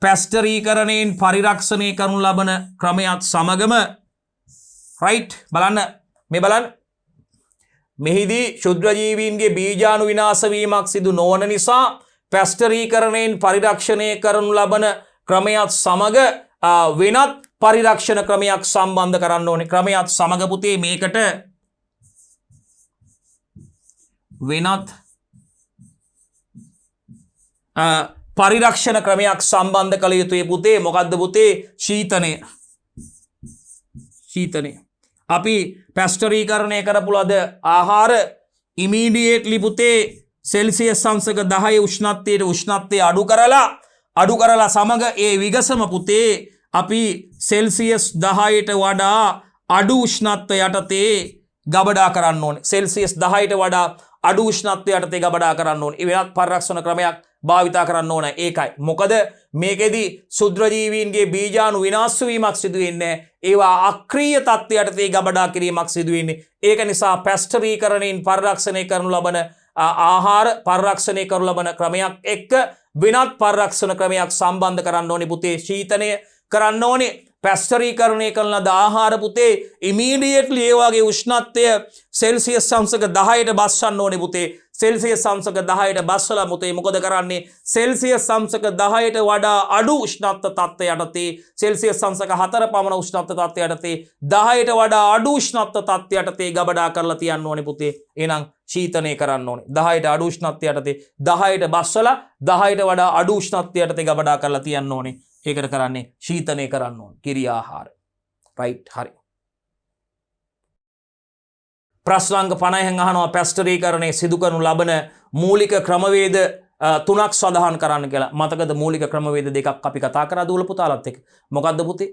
පැස්ටරීකරණයෙන් පරිරක්ෂණය කරනු ලබන ක්‍රමයක් සමගම රයිට් බලන්න මේ බලන්න මෙහිදී ක්ෂුද්‍රජීවීන්ගේ බීජාණු විනාශ වීමක් සිදු නොවන නිසා පැස්ටරීකරණයෙන් පරිරක්ෂණය කරනු ලබන ක්‍රමයක් සමග වෙනත් පරිරක්ෂණ ක්‍රමයක් සම්බන්ධ කරන්න ඕනේ. ක්‍රමයක් සමග පුතේ මේකට වෙනත් පරිරක්ෂණ ක්‍රමයක් සම්බන්ධ කළ යුතුයි පුතේ. මොකද්ද පුතේ? ශීතනය. ශීතනය. අපි පැස්ටරීකරණය කරපු ලද ආහාර ඉමීඩියේට්ලි පුතේ සෙල්සියස් අංශක 10 උෂ්ණත්වයට උෂ්ණත්වය අඩු කරලා සමග ඒ විගසම පුතේ අපි සෙල්සියස් 10ට වඩා අඩු උෂ්ණත්වය යටතේ ගබඩා කරන්න ඕනේ. සෙල්සියස් 10ට වඩා අඩු උෂ්ණත්වය යටතේ ගබඩා කරන්න ඕනේ. ඒ වෙනත් පරිරක්ෂණ ක්‍රමයක් භාවිතා කරන්න ඕනේ. ඒකයි. මොකද මේකෙදි ශුද්‍රජීවීන්ගේ බීජාණු විනාශ වීමක් සිදු වෙන්නේ. ඒවා අක්‍රීය තත්ත්වයට තේ ගබඩා කිරීමක් සිදු වෙන්නේ. ඒක නිසා පැස්ටරීකරණයෙන් පරිරක්ෂණය කරනු ලබන ආහාර පරිරක්ෂණය කරනු ලබන ක්‍රමයක් එක්ක වෙනත් පරිරක්ෂණ ක්‍රමයක් සම්බන්ධ කරන්න ඕනේ පුතේ. ශීතනය කරන්න ඕනේ. පැස්ටරීකරණය කරන ලද ආහාර පුතේ ඉමීඩියට්ලි ඒ වගේ උෂ්ණත්වය සෙල්සියස් අංශක 10ට බස්සන්න ඕනේ පුතේ. සෙල්සියස් අංශක 10ට බස්සලා පුතේ මොකද කරන්නේ? සෙල්සියස් අංශක 10ට වඩා අඩු උෂ්ණත්ව තත්ත්වය යටතේ සෙල්සියස් අංශක 4 පමණ උෂ්ණත්ව තත්ත්වය යටතේ 10ට වඩා අඩු උෂ්ණත්ව තත්ත්වය යටතේ ගබඩා කරලා තියන්න ඕනේ පුතේ. එහෙනම් ශීතනය කරන්න ඕනේ. 10ට අඩු උෂ්ණත්වය යටතේ 10ට බස්සලා 10ට වඩා අඩු උෂ්ණත්වය යටතේ ගබඩා කරලා තියන්න ඕනේ. ඒකට කරන්නේ ශීතනය කරන්න ඕන කිරි ආහාර. රයිට් හරි. ප්‍රශ්නාංග 50න් අහනවා පැස්ටරීකරණය සිදු කරනු ලබන මූලික ක්‍රමවේද තුනක් සඳහන් කරන්න කියලා. මතකද මූලික ක්‍රමවේද දෙකක් අපි කතා කරා දූල පුතාලත් එක්ක. මොකද්ද පුතේ?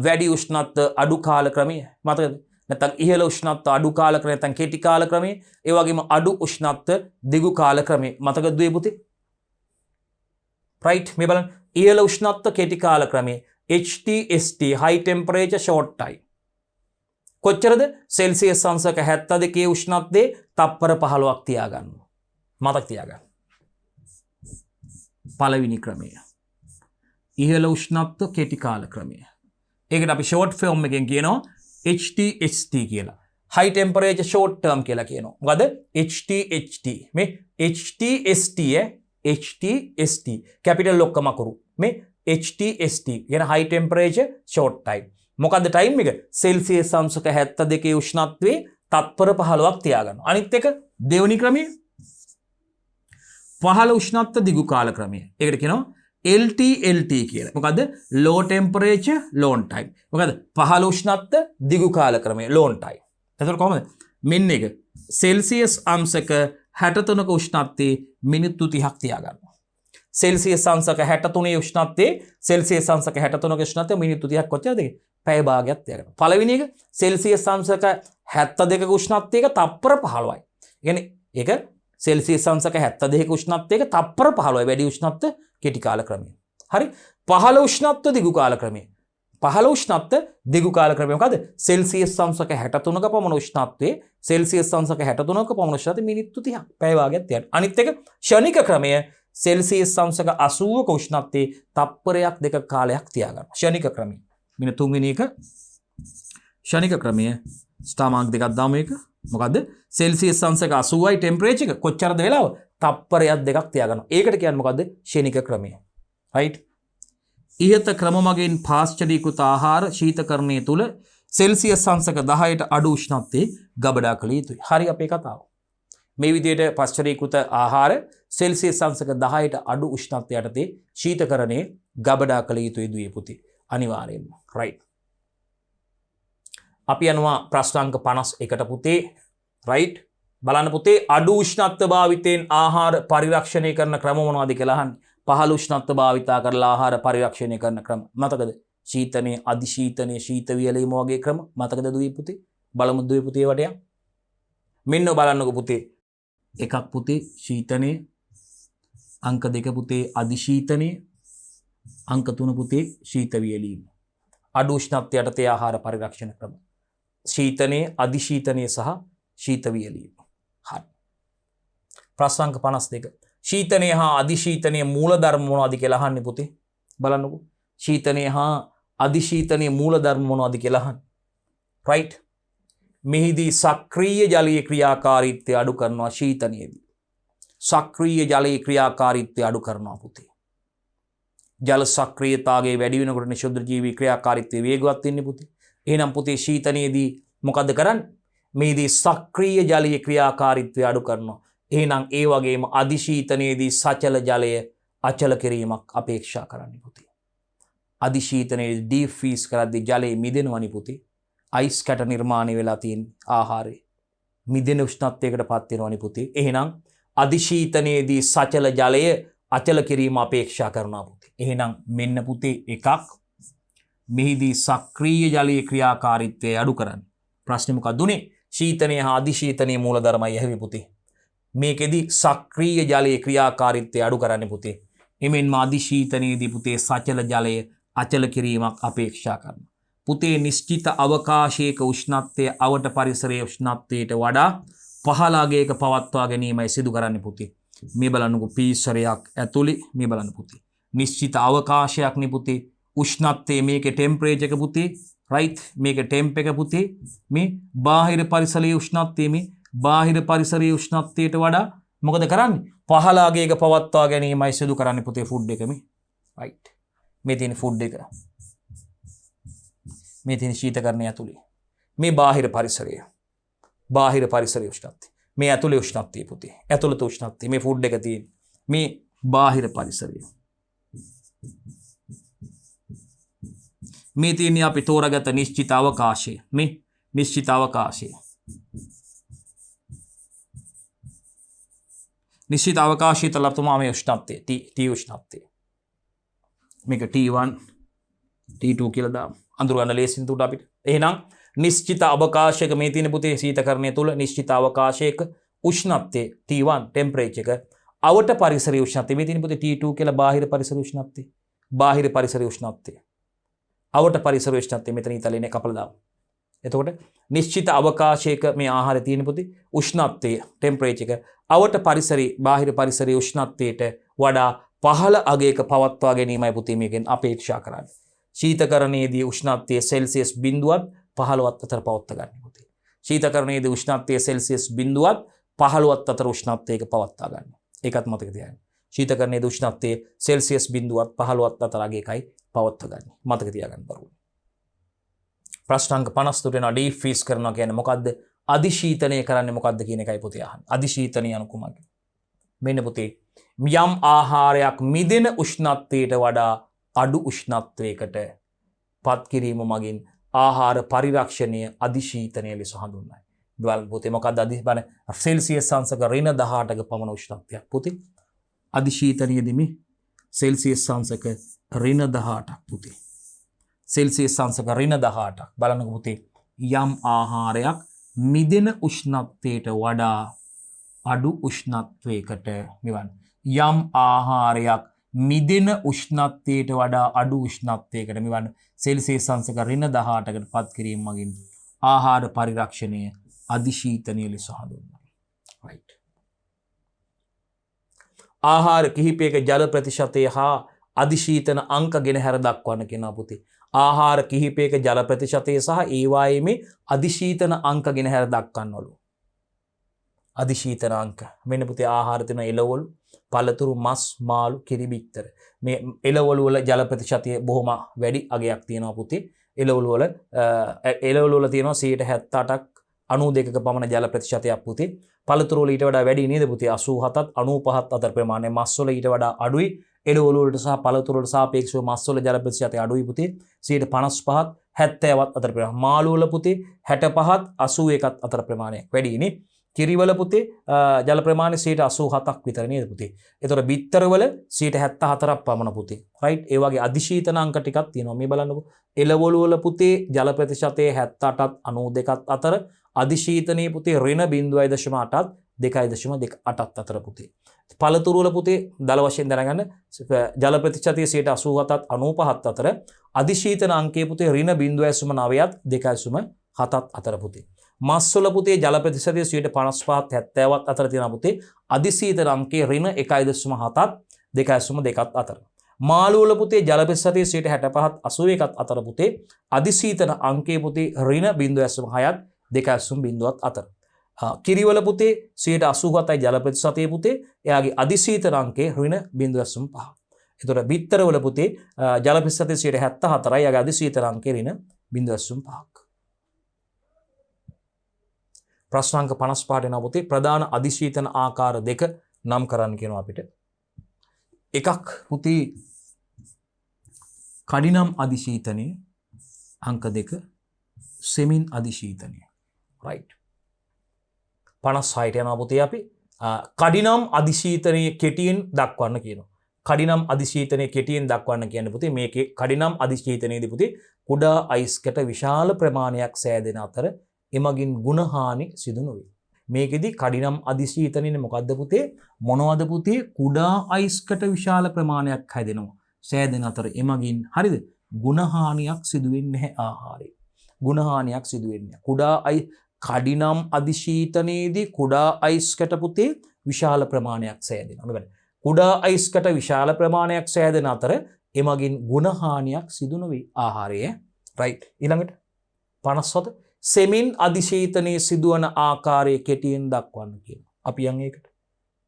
වැඩි උෂ්ණත්ව අඩු කාල ක්‍රමය. මතකද? නැත්නම් ඉහළ උෂ්ණත්ව අඩු කාල ක්‍රමය නැත්නම් කෙටි කාල ක්‍රමය. ඒ වගේම අඩු උෂ්ණත්ව දිගු කාල ක්‍රමය. මතකද දුවේ පුතේ? right මේ බලන්න ඉහළ උෂ්ණත්ව කෙටි කාල ක්‍රමය HTST high temperature short time කොච්චරද සෙල්සියස් අංශක 72 උෂ්ණත්වයේ තප්පර 15ක් තියාගන්න මතක තියාගන්න පළවෙනි ක්‍රමය ඉහළ උෂ්ණත්ව කෙටි කාල ක්‍රමය ඒකට අපි short form එකෙන් කියනවා HTST කියලා high temperature short term කියලා කියනවා මොකද HTHT මේ HTST capital ඔක්කොම කරු මේ HTST කියන high temperature short time මොකද්ද ටයිම් එක සෙල්සියස් අංශක 72 උෂ්ණත්වයේ තත්පර 15ක් තියාගන්න අනිත් එක දෙවෙනි ක්‍රමය පහළ උෂ්ණත්ව දිගු කාල ක්‍රමය ඒකට කියනවා LT කියලා මොකද්ද low temperature long time මොකද්ද පහළ උෂ්ණත්ව දිගු කාල ක්‍රමය long time එතකොට කොහොමද මෙන්න එක සෙල්සියස් අංශක 63ක උෂ්ණත්වයේ මිනිත්තු 30ක් තියාගන්නවා සෙල්සියස් අංශක 63 උෂ්ණත්වයේ සෙල්සියස් අංශක 63ක උෂ්ණත්වයේ මිනිත්තු 30ක් කොච්චරද පැය භාගයක් තියාගන්න. පළවෙනි එක සෙල්සියස් අංශක 72ක උෂ්ණත්වයක තප්පර 15යි. කියන්නේ ඒක සෙල්සියස් අංශක 72ක උෂ්ණත්වයක තප්පර 15යි වැඩි උෂ්ණත්ව කෙටි කාල ක්‍රමය. හරි? පහළ උෂ්ණත්ව දිගු කාල ක්‍රමය. පහළ උෂ්ණත්ව දිගු කාල ක්‍රමය මොකද්ද? සෙල්සියස් අංශක 63ක පමණ උෂ්ණත්වයේ සෙල්සියස් අංශක 63ක පමණ උෂ්ණත්වයේ මිනිත්තු 30ක් පැය භාගයක් තියාගන්න. අනිත් එක ක්ෂණික ක්‍රමය සෙල්සියස් අංශක 80ක උෂ්ණත්වයේ තප්පරයක් දෙක කාලයක් තියාගන්න. ක්ෂණික ක්‍රමය. මෙන්න තුන්වෙනි එක ක්ෂණික ක්‍රමය ස්ථාමාංක දෙකක් දාමු එක මොකද්ද සෙල්සියස් අංශක 80යි ටෙම්පරේචර් එක කොච්චරද වෙලාව තප්පරයක් දෙකක් තියාගන්නවා ඒකට කියන්නේ මොකද්ද ක්ෂණික ක්‍රමය රයිට් ඉහත ක්‍රම මගින් පාශ්චරීකృత ආහාර ශීතකරණයේ තුල සෙල්සියස් අංශක 10ට අඩු උෂ්ණත්වයේ ගබඩා කළ යුතුයි හරි අපේ කතාව මේ විදිහට පාශ්චරීකృత ආහාර සෙල්සියස් අංශක 10ට අඩු උෂ්ණත්වය යටතේ ශීතකරණයේ ගබඩා කළ යුතුයි දුවේ පුතේ අනිවාර්යෙන්ම රයිට් අපි යනවා ප්‍රශ්නාංක 51ට පුතේ රයිට් බලන්න පුතේ අඩු උෂ්ණත්ව භාවිතයෙන් ආහාර පරිරක්ෂණය කරන ක්‍රම මොනවද කියලා අහන්නේ පහළ උෂ්ණත්ව භාවිතා කරලා ආහාර පරිරක්ෂණය කරන ක්‍රම මතකද ශීතනයේ අධි ශීතනයේ ශීත වියලීම වගේ ක්‍රම මතකද දුවේ පුතේ බලමු දුවේ පුතේ වටයක් මෙන්න බලන්නකෝ පුතේ එකක් පුතේ ශීතනයේ අංක 2 පුතේ අධි ශීතනයේ अंक 3 පුතේ ශීත වියලීම අඩු උෂ්ණත්වය යටතේ ආහාර පරිරක්ෂණ ක්‍රම ශීතනයේ අධි ශීතනයේ සහ ශීත වියලීම හරි ප්‍රශ්නාංක 52 ශීතනයේ හා අධි ශීතනයේ මූලධර්ම මොනවද කියලා අහන්නේ පුතේ බලන්නකෝ ශීතනයේ හා අධි ශීතනයේ මූලධර්ම මොනවද කියලා අහන්නේ රයිට් මෙහිදී සක්‍රීය ජලීය ක්‍රියාකාරීත්වය අඩු කරනවා ශීතනයේදී සක්‍රීය ජලීය ක්‍රියාකාරීත්වය අඩු කරනවා පුතේ ජල සක්‍රියතාවයේ වැඩි වෙනකොට නිශුද්ධ ජීවී ක්‍රියාකාරීත්වය වේගවත් වෙන්නේ පුතේ. එහෙනම් පුතේ ශීතනයේදී මොකද කරන්නේ? මේදී සක්‍රීය ජලීය ක්‍රියාකාරීත්වය අඩු කරනවා. එහෙනම් ඒ වගේම අධි ශීතනයේදී සචල ජලය අචල කිරීමක් අපේක්ෂා කරන්න පුතේ. අධි ශීතනයේදී ඩීප් ෆ්‍රීස් කරද්දී ජලය මිදෙනවනි පුතේ. අයිස් කැට නිර්මාණය වෙලා තියෙන ආහාරේ මිදෙන උෂ්ණත්වයකට පත් වෙනවනි පුතේ. එහෙනම් අධි ශීතනයේදී සචල ජලය අචල කිරීම අපේක්ෂා කරනවා පුතේ. එහෙනම් මෙන්න පුතේ එකක් මෙහිදී සක්‍රීය ජලීය ක්‍රියාකාරීත්වය අඩු කරන්න. ප්‍රශ්නේ මොකක්ද උනේ? ශීතනයේ හා අධි ශීතනයේ මූලධර්මයි ඇහුවේ පුතේ. මේකෙදි සක්‍රීය ජලීය ක්‍රියාකාරීත්වය අඩු කරන්න පුතේ. එමෙන්ම අධි ශීතනයේදී පුතේ සචල ජලය අචල කිරීමක් අපේක්ෂා කරනවා. පුතේ නිශ්චිත අවකාශයක උෂ්ණත්වය අවට පරිසරයේ උෂ්ණත්වයට වඩා පහළ අගයක පවත්වා ගැනීමයි සිදු කරන්නේ පුතේ. මේ බලන්නකෝ පීසරයක් ඇතුලේ මේ බලන්න පුතේ. නිශ්චිත අවකාශයක් නේ පුතේ. උෂ්ණත්වයේ මේකේ ටෙම්පරේචර් එක පුතේ රයිට් මේකේ ටෙම්ප් එක පුතේ මේ බාහිර පරිසරයේ උෂ්ණත්වයේ මේ බාහිර පරිසරයේ උෂ්ණත්වයට වඩා මොකද කරන්නේ? පහළ අගයක පවත්වා ගැනීමයි සිදු කරන්නේ පුතේ ෆුඩ් එක මේ රයිට්. මේ තියෙන ෆුඩ් එක. මේ තියෙන ශීතකරණය ඇතුලේ. මේ බාහිර පරිසරය. බාහිර පරිසරයේ උෂ්ණත්වය. මේ ඇතුලේ උෂ්ණත්වය පුතේ. ඇතුළත උෂ්ණත්වය. මේ ෆුඩ් එක තියෙන. මේ බාහිර පරිසරය. මේ තියෙන්නේ අපි තෝරාගත නිශ්චිත අවකාශය. මේ නිශ්චිත අවකාශය. නිශ්චිත අවකාශය තල තමයි මේ උෂ්ණත්වය. T උෂ්ණත්වය. මේක T1 T2 කියලා දාමු. අඳුර ගන්න ලේසින් තුඩ අපිට. එහෙනම් නිශ්චිත අවකාශයක මේ තියෙන පුතේ ශීතකරණය තුල නිශ්චිත අවකාශයක උෂ්ණත්වය T1 ටෙම්පරේචර් එක අවට පරිසරයේ උෂ්ණත්වය මේ තියෙන පුතේ T2 කියලා බාහිර පරිසරයේ උෂ්ණත්වය. බාහිර පරිසරයේ උෂ්ණත්වය. අවට පරිසරයේ උෂ්ණත්වය මෙතන ඉතලිනේ කපලා දාමු. එතකොට නිශ්චිත අවකාශයක මේ ආහාරය තියෙන පුතේ උෂ්ණත්වය ටෙම්පරේචර් එක අවට පරිසරයේ බාහිර පරිසරයේ උෂ්ණත්වයට වඩා පහළ අගයක පවත්වා ගැනීමයි පුතේ මේකෙන් අපේක්ෂා කරන්නේ. ශීතකරණයේදී උෂ්ණත්වය සෙල්සියස් 0වත් 15වත් අතර පවත්වා ගන්න පුතේ. ශීතකරණයේදී උෂ්ණත්වය සෙල්සියස් 0වත් 15වත් අතර උෂ්ණත්වයක පවත්වා ගන්න. ඒකත් මතක තියාගන්න. ශීතකරණයේදී උෂ්ණත්වය සෙල්සියස් 0වත් 15වත් අතර අගයකයි පවත්වා ගන්න. මතක තියාගන්න බරුව. ප්‍රශ්න අංක 53 වෙනවා ඩීෆ්‍රීස් කරනවා කියන්නේ මොකද්ද? අධිශීතනය කරන්නේ මොකද්ද කියන එකයි පුතේ අහන්නේ. අධිශීතනය anu කුමක්ද? මෙන්න පුතේ යම් ආහාරයක් මිදෙන උෂ්ණත්වයට වඩා අඩු උෂ්ණත්වයකට පත් කිරීම මගින් ආහාර පරිරක්ෂණය අධිශීතනය ලෙස හඳුන්වයි. බලන්න පුතේ මොකද්ද අධිශීතන සෙල්සියස් අංශක ඍණ 18ක පමණ උෂ්ණත්වයක් පුතේ. අධිශීතනයේදී මේ සෙල්සියස් අංශක ඍණ 18ක් පුතේ. සෙල්සියස් අංශක ඍණ 18ක් බලන්නකො පුතේ යම් ආහාරයක් මිදෙන උෂ්ණත්වයට වඩා අඩු උෂ්ණත්වයකට මෙවන් යම් ආහාරයක් මිදෙන උෂ්ණත්වයට වඩා අඩු උෂ්ණත්වයකට මෙවන් සෙල්සියස් අංශක ඍණ 18කට පත් කිරීම මගින් ආහාර පරිරක්ෂණය අධිශීතනීය ලෙස හඳුන්වනවා. right. ආහාර කිහිපයක ජල ප්‍රතිශතය හා අධිශීතන අංක ගෙන හැර දක්වන්න කියනවා පුතේ. ආහාර කිහිපයක ජල ප්‍රතිශතය සහ ඒවායේ මේ අධිශීතන අංක ගෙන හැර දක්වන්නවලු. අධිශීතන අංක මෙන්න පුතේ ආහාර තියෙන එළවලු, පළතුරු, මස්, මාළු, කිරි, බිත්තර. මේ එළවලු වල ජල ප්‍රතිශතය බොහොම වැඩි අගයක් තියෙනවා පුතේ. එළවලු වල තියෙනවා 78ක් 92ක පමණ ජල ප්‍රතිශතයක් පුතේ. පළතුරු වල ඊට වඩා වැඩි නේද පුතේ 87ත් 95ත් අතර ප්‍රමාණය. මස් වල ඊට වඩා අඩුයි. එළවලු වලට සහ පළතුරු වලට සාපේක්ෂව මස් වල ජල ප්‍රතිශතය අඩුයි පුතේ. 55ත් 70වත් අතර ප්‍රමාණය. මාළු වල පුතේ 65ත් 81ත් අතර ප්‍රමාණයක් වැඩි නේ. කිරි වල පුතේ ජල ප්‍රමාණය 87ක් විතර නේද පුතේ. ඒතර බිත්තර වල 74ක් පමණ පුතේ. රයිට්. ඒ වගේ අධිශීතන අංක ටිකක් තියෙනවා. මේ බලන්නකෝ. එළවලු වල පුතේ ජල ප්‍රතිශතය 78ත් 92ත් අතර අධිශීතනයේ පුතේ ඍණ 0.8ත් 2.28ත් අතර පුතේ. පළතුරු වල පුතේ දල වශයෙන් දැනගන්න ජල ප්‍රතිශතය 87ත් 95ත් අතර අධිශීතන අංකයේ පුතේ ඍණ 0.9ත් 2.7ත් අතර පුතේ. මස් වල පුතේ ජල ප්‍රතිශතය 55ත් 70ත් අතර තියෙනවා පුතේ. අධිශීතන අංකයේ රින 1.7ත් 2.2ත් අතර. මාළු වල පුතේ ජල ප්‍රතිශතය 65ත් 81ත් අතර පුතේ. අධිශීතන අංකයේ පුතේ රින 0.6ත් 2.0ත් අතර. කිරි වල පුතේ 87යි ජල ප්‍රතිශතය පුතේ. එයාගේ අධිශීතන අංකයේ රින 0.5. එතකොට බිත්තර වල පුතේ ජල ප්‍රතිශතය 74යි එයාගේ අධිශීතන අංකයේ රින 0.5ක්. ප්‍රශ්න අංක 55 වෙනවා පුතේ. ප්‍රධාන අධිශීතන ආකාර දෙක නම් කරන්න කියනවා අපිට. එකක් පුතේ කඩිනම් අධිශීතනයේ අංක 2 සෙමින් අධිශීතනය. right. 56ට යනවා පුතේ අපි කඩිනම් අධිශීතනයේ කෙටියෙන් දක්වන්න කියනවා. කඩිනම් අධිශීතනයේ කෙටියෙන් දක්වන්න කියන්නේ පුතේ මේකේ කඩිනම් අධිශීතනයේදී පුතේ කුඩා අයිස්කට විශාල ප්‍රමාණයක් සෑදෙන අතර එමගින් ගුණහානි සිදු නොවේ. මේකෙදි කඩිනම් අධිශීතනයේ මොකද්ද පුතේ? මොනවද පුතේ? කුඩා අයිස්කට විශාල ප්‍රමාණයක් හැදෙනවා. සෑදෙන අතර එමගින් හරිද? ගුණහානියක් සිදු වෙන්නේ නැහැ ආහාරේ. ගුණහානියක් සිදු වෙන්නේ නැහැ. කුඩා අයි කඩිනම් අධිශීතනයේදී කුඩා අයිස්කට පුතේ විශාල ප්‍රමාණයක් සෑදෙනවා. මෙන්න කුඩා අයිස්කට විශාල ප්‍රමාණයක් සෑදෙන අතර එමගින් ගුණහානියක් සිදු නොවේ ආහාරයේ. right. ඊළඟට 57 සෙමින් අධිශීතනයේ සිදුවන ආකාරය කෙටියෙන් දක්වන්න කියනවා. අපි යන් ඒකට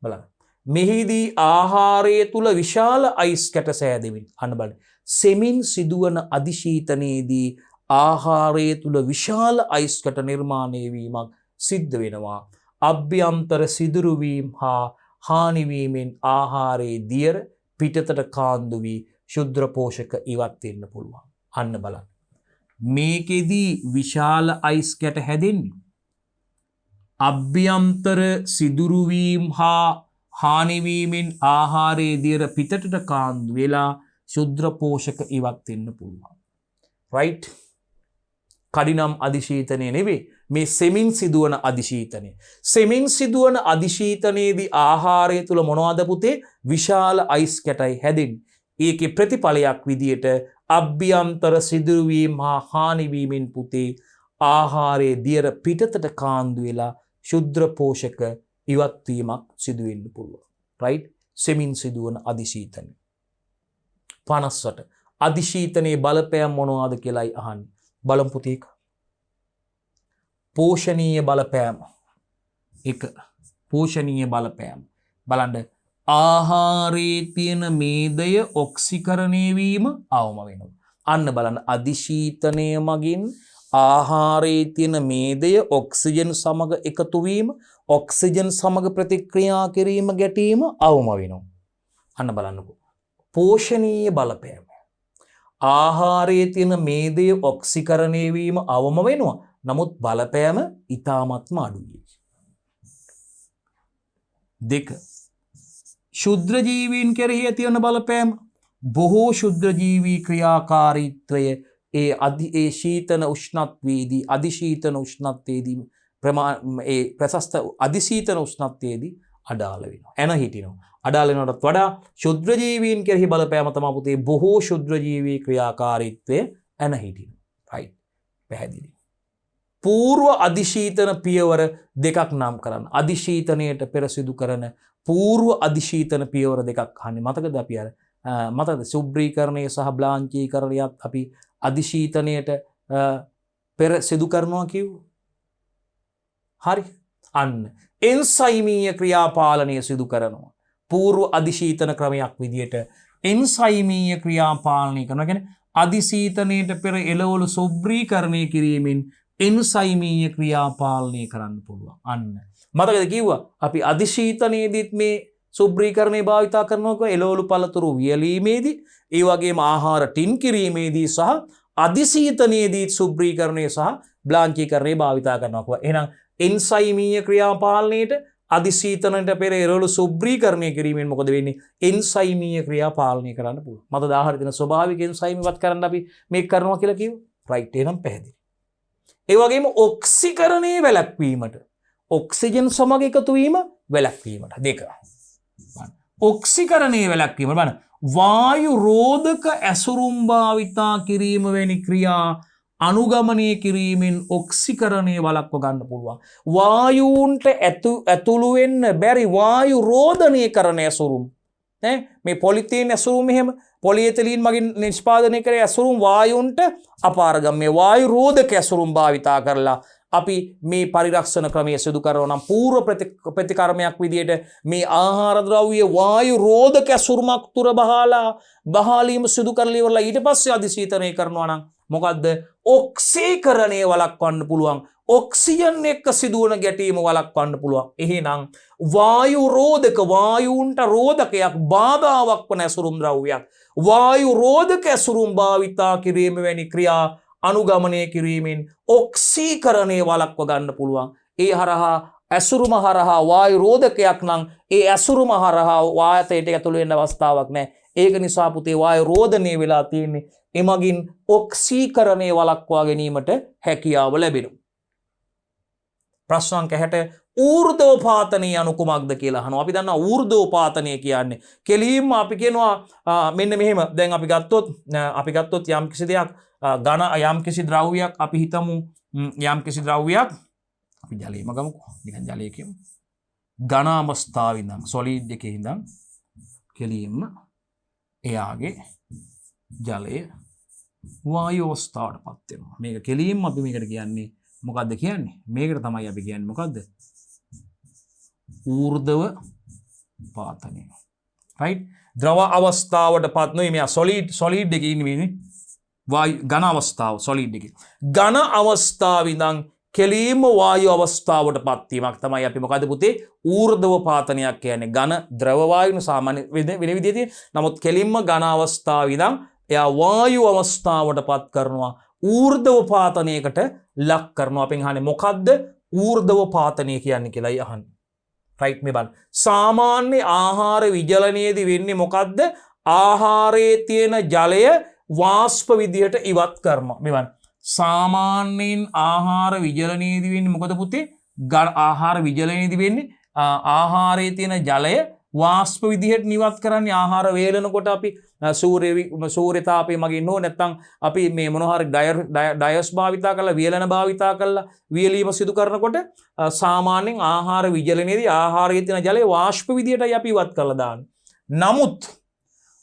බලන්න. මෙහිදී ආහාරය තුල විශාල අයිස් කැට සෑදෙමින් අන්න බලන්න. සෙමින් සිදුවන අධිශීතනයේදී ආහාරය තුල විශාල අයිස් කැට නිර්මාණය වීමක් සිද්ධ වෙනවා. අභ්‍යන්තර සිදුරු වීම හා හානි වීමෙන් ආහාරයේ දියර පිටතට කාන්දු වී ශුද්ධ පෝෂක ඉවත් වෙන්න පුළුවන්. අන්න බලන්න. මේකෙදී විශාල අයිස් කැට හැදෙන්නේ අභ්‍යන්තර සිදුරුවීම් හා හානිවීමෙන් ආහාරයේ දියර පිටටට කාන්දු වෙලා ශුද්ධ පෝෂක ඉවත් වෙන්න පුළුවන්. right. කඩිනම් අධිශීතනය නෙවෙයි මේ සෙමින් සිදුවන අධිශීතනය. සෙමින් සිදුවන අධිශීතනයේදී ආහාරය තුළ මොනවද පුතේ? විශාල අයිස් කැටයි හැදෙන්නේ. ඒකේ ප්‍රතිඵලයක් විදියට අභ්‍යන්තර සිදුවීම් හා හානිවීමෙන් පුතේ ආහාරයේ දියර පිටතට කාන්දු වෙලා ශුද්‍ර පෝෂක ඉවත්වීමක් සිදු වෙන්න පුළුවන්. රයිට්? සෙමින් සිදුවන අධිශීතනය. 58 අධිශීතනයේ බලපෑම් මොනවාද කියලායි අහන්නේ. බලමු පුතේ. පෝෂණීය බලපෑම. එක පෝෂණීය බලපෑම. බලන්න ආහාරයේ තියෙන මේදය ඔක්සිකරණය වීම අවම වෙනවා. අන්න බලන්න අධිශීතනය මගින් ආහාරයේ තියෙන මේදය ඔක්සිජන් සමග එකතු වීම, ඔක්සිජන් සමග ප්‍රතික්‍රියා කිරීම ගැටීම අවම වෙනවා. අන්න බලන්නකෝ. පෝෂණීය බලපෑම. ආහාරයේ තියෙන මේදය ඔක්සිකරණය වීම අවම වෙනවා. නමුත් බලපෑම ඉතාමත්ම අඩුයි. 2. ශුද්‍ර ජීවීන් කෙරෙහි ඇතිවන බලපෑම. බොහෝ ශුද්‍ර ජීවී ක්‍රියාකාරීත්වය ඒ ශීතන උෂ්ණත්වයේදී අධිශීතන උෂ්ණත්වයේදී ප්‍රශස්ත අධිශීතන උෂ්ණත්වයේදී අඩාල වෙනවා. එන හිටිනවා. අඩාල වෙනටත් වඩා ශුද්‍ර ජීවීන් කෙරෙහි බලපෑම තමයි පුතේ බොහෝ ශුද්‍ර ජීවී ක්‍රියාකාරීත්වය එන හිටිනවා. රයිට්. පැහැදිලි. పూర్ව අධිශීතන පියවර දෙකක් නම් කරන්න. අධිශීතනයට පෙර සිදු කරන పూర్ව අධිශීතන පියවර දෙකක් අහන්නේ. මතකද අපි අර මතකද සුබ්‍රීකරණය සහ බ්ලාංචීකරණයත් අපි අධිශීතනයට පෙර සිදු කරනවා කිව්වා. හරි. අන්න එන්සයිමීය ක්‍රියාපාලනය සිදු කරනවා. పూర్ව අධිශීතන ක්‍රමයක් විදියට එන්සයිමීය ක්‍රියාපාලනය කරනවා. කියන්නේ අධිශීතනයට පෙර එළවලු සුබ්‍රීකරණය කිරීමෙන් එන්සයිමීය ක්‍රියාපාලනය කරන්න පුළුවන්. අන්න මතකද කිව්වා අපි අධිශීතනයේදීත් මේ සුබ්‍රීකරණය භාවිතා කරනවා එළවලු පළතුරු වියලීමේදී, ඒ වගේම ආහාර ටින් කිරීමේදී සහ අධිශීතනයේදී සුබ්‍රීකරණය සහ බ්ලාංචීකරණය භාවිතා කරනවා. එහෙනම් එන්සයිමීය ක්‍රියාපාලනයේට අධිශීතනයට පෙර එළවලු සුබ්‍රීකරණය කිරීමෙන් මොකද වෙන්නේ? එන්සයිමීය ක්‍රියාපාලනය කරන්න පුළුවන්. මතකද ආහාරයේ තියෙන ස්වභාවික එන්සයිම් ඉවත් කරන්න අපි මේක කරනවා කියලා කිව්වා. රයිට්. එහෙනම් පැහැදිලි. ඒ වගේම ඔක්සිකරණයේ වැළැක්වීමට ඔක්සිජන් සමග එකතු වීම වැළැක්වීමට. 2. ඔක්සිකරණයේ වැළැක්වීම බලන්න. වායු රෝධක ඇසුරුම් භාවිතා කිරීම වැනි ක්‍රියා අනුගමනය කිරීමෙන් ඔක්සිකරණය වළක්ව ගන්න පුළුවන්. වායූන්ට ඇතුළු වෙන්න බැරි වායු රෝධනය කරන ඇසුරුම්. මේ පොලිතීන් ඇසුරුම් එහෙම පොලිඑතිලීන් මගින් නිෂ්පාදනය කර ඇසුරුම් වායුන්ට අපාරගම් මේ වායු රෝධක ඇසුරුම් භාවිතා කරලා අපි මේ පරිරක්ෂණ ක්‍රමය සිදු කරනවා නම් పూర్ව ප්‍රතිකර්මයක් විදියට මේ ආහාර ද්‍රව්‍ය වායු රෝධක ඇසුරුමක් තුර බහාලීම සිදු කරලා ඉවරලා ඊට පස්සේ අධිශීතනය කරනවා නම් මොකද්ද? ඔක්සීකරණය වළක්වන්න පුළුවන්. ඔක්සිජන් එක්ක සිදුවන ගැටීම වළක්වන්න පුළුවන්. එහෙනම් වායු රෝධක වායුන්ට රෝධකයක් බාධාවක් වන ඇසුරුම් ද්‍රව්‍යයක් වායු රෝධක ඇසුරුම් භාවිතා කිරීම වැනි ක්‍රියා අනුගමනය කිරීමෙන් ඔක්සීකරණය වළක්ව ගන්න පුළුවන්. ඒ හරහා ඇසුරුම හරහා වායු රෝධකයක් නම් ඒ ඇසුරුම හරහා වාතයට ඇතුළු වෙන්න අවස්ථාවක් නැහැ. ඒක නිසා පුතේ වායු රෝධනය වෙලා තියෙන්නේ. එමගින් ඔක්සීකරණය වළක්වා ගැනීමට හැකියාව ලැබෙනවා. ප්‍රශ්න අංක 60 ඌර්ධෝපාතනය යනු කුමක්ද කියලා අහනවා. අපි දන්නවා ඌර්ධෝපාතනය කියන්නේ කෙලින්ම අපි කියනවා මෙන්න මෙහෙම. දැන් අපි ගත්තොත් යම්කිසි දෙයක් ඝන යම්කිසි ද්‍රව්‍යයක් අපි හිතමු යම්කිසි ද්‍රව්‍යයක් අපි ජලයේම ගමුකෝ. නිකන් ජලය කියමු. ඝන අවස්ථාවේ ඉඳන් සොලිඩ් එකේ ඉඳන් කෙලින්ම එයාගේ ජලය වායු අවස්ථාවටපත් වෙනවා. මේක කෙලින්ම අපි මේකට කියන්නේ මොකද්ද කියන්නේ? මේකට තමයි අපි කියන්නේ මොකද්ද? ඌර්ධව පාතනය. රයිට්? ද්‍රව අවස්ථාවටපත් නෙවෙයි මෙයා සොලිඩ් එකේ ඉන්නේ මේ වායු ඝන අවස්ථාව සොලිඩ් එකේ. ඝන අවස්ථාවේ ඉඳන් කෙලින්ම වායු අවස්ථාවටපත් වීමක් තමයි අපි මොකද පුතේ ඌර්ධව පාතනයක් කියන්නේ. ඝන ද්‍රව වායුන සාමාන්‍ය වෙන විදිහට නමුත් කෙලින්ම ඝන අවස්ථාවේ ඉඳන් එයා වායු අවස්ථාවටපත් කරනවා. ඌර්ධව පාතනයකට ලක් කරනවා. අපෙන් අහන්නේ මොකද්ද ඌර්ධව පාතනය කියන්නේ කියලායි අහන්නේ. රයිට් මේ බලන්න. සාමාන්‍ය ආහාර විජලනයේදී වෙන්නේ මොකද්ද? ආහාරයේ තියෙන ජලය වාෂ්ප විදියට ඉවත් කරනවා. මේ බලන්න. සාමාන්‍යයෙන් ආහාර විජලනයේදී වෙන්නේ මොකද පුතේ? ආහාර විජලනයේදී වෙන්නේ ආහාරයේ තියෙන ජලය වාෂ්ප විදිහට නිවත් කරන්නේ ආහාර වේලනකොට අපි සූර්ය තාපය මගින් හෝ නැත්නම් අපි මේ මොන හරි ඩයස් භාවිතා කරලා වේලන භාවිතා කරලා වියලීම සිදු කරනකොට සාමාන්‍යයෙන් ආහාර විජලනයේදී ආහාරයේ තියෙන ජලය වාෂ්ප විදිහටයි අපි ඉවත් කරලා දාන්නේ. නමුත්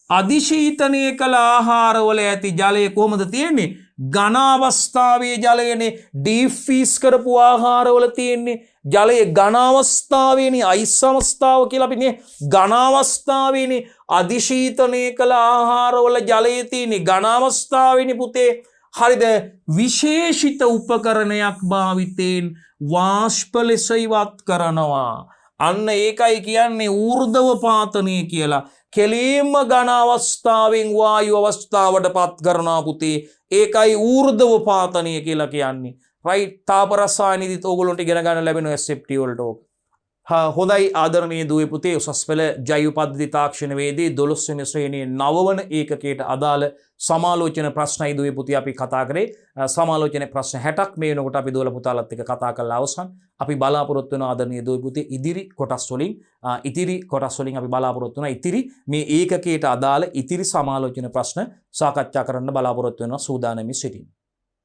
අධිශීතනය කළ ආහාරවල ඇති ජලය කොහොමද තියෙන්නේ? ඝන අවස්ථාවේ ජලයනේ. ඩීප් ෆ්‍රීස් කරපු ආහාරවල තියෙන්නේ ජලයේ ඝන අවස්ථාවේනේ. අයිස් අවස්ථාව කියලා අපි නේ ඝන අවස්ථාවේනේ. අධිශීතනය කළ ආහාරවල ජලයේ තියෙන්නේ ඝන අවස්ථාවේනේ පුතේ. හරිද? විශේෂිත උපකරණයක් භාවිතයෙන් වාෂ්ප ලෙස ඉවත් කරනවා. අන්න ඒකයි කියන්නේ ඌර්ධව පාතනය කියලා. කෙලින්ම ඝන අවස්ථාවෙන් වායු අවස්ථාවට පත් කරනවා පුතේ. ඒකයි ඌර්ධව පාතනය කියලා කියන්නේ. රයිට්? තාප රසායනයේදීත් ඕගොල්ලන්ට ඉගෙන ගන්න ලැබෙනවා SFT වලට ඕක. හොඳයි ආදරණීය දුවේ පුතේ, උසස් පෙළ ජෛව පද්ධති තාක්ෂණ වේදී 12 වෙනි ශ්‍රේණියේ 9 වන ඒකකයට අදාළ සමාලෝචන ප්‍රශ්නයි දුවේ පුතේ අපි කතා කරේ. සමාලෝචන ප්‍රශ්න 60ක් මේ වෙනකොට අපි දෝල පුතාලත් එක්ක කතා කරලා අවසන්. අපි බලාපොරොත්තු වෙන ආදරණීය දුවේ පුතේ ඉදිරි කොටස් වලින් අපි බලාපොරොත්තු වෙන ඉතිරි මේ ඒකකයට අදාළ ඉතිරි සමාලෝචන ප්‍රශ්න සාකච්ඡා කරන්න බලාපොරොත්තු වෙනවා සූදානම්ව සිටින්න.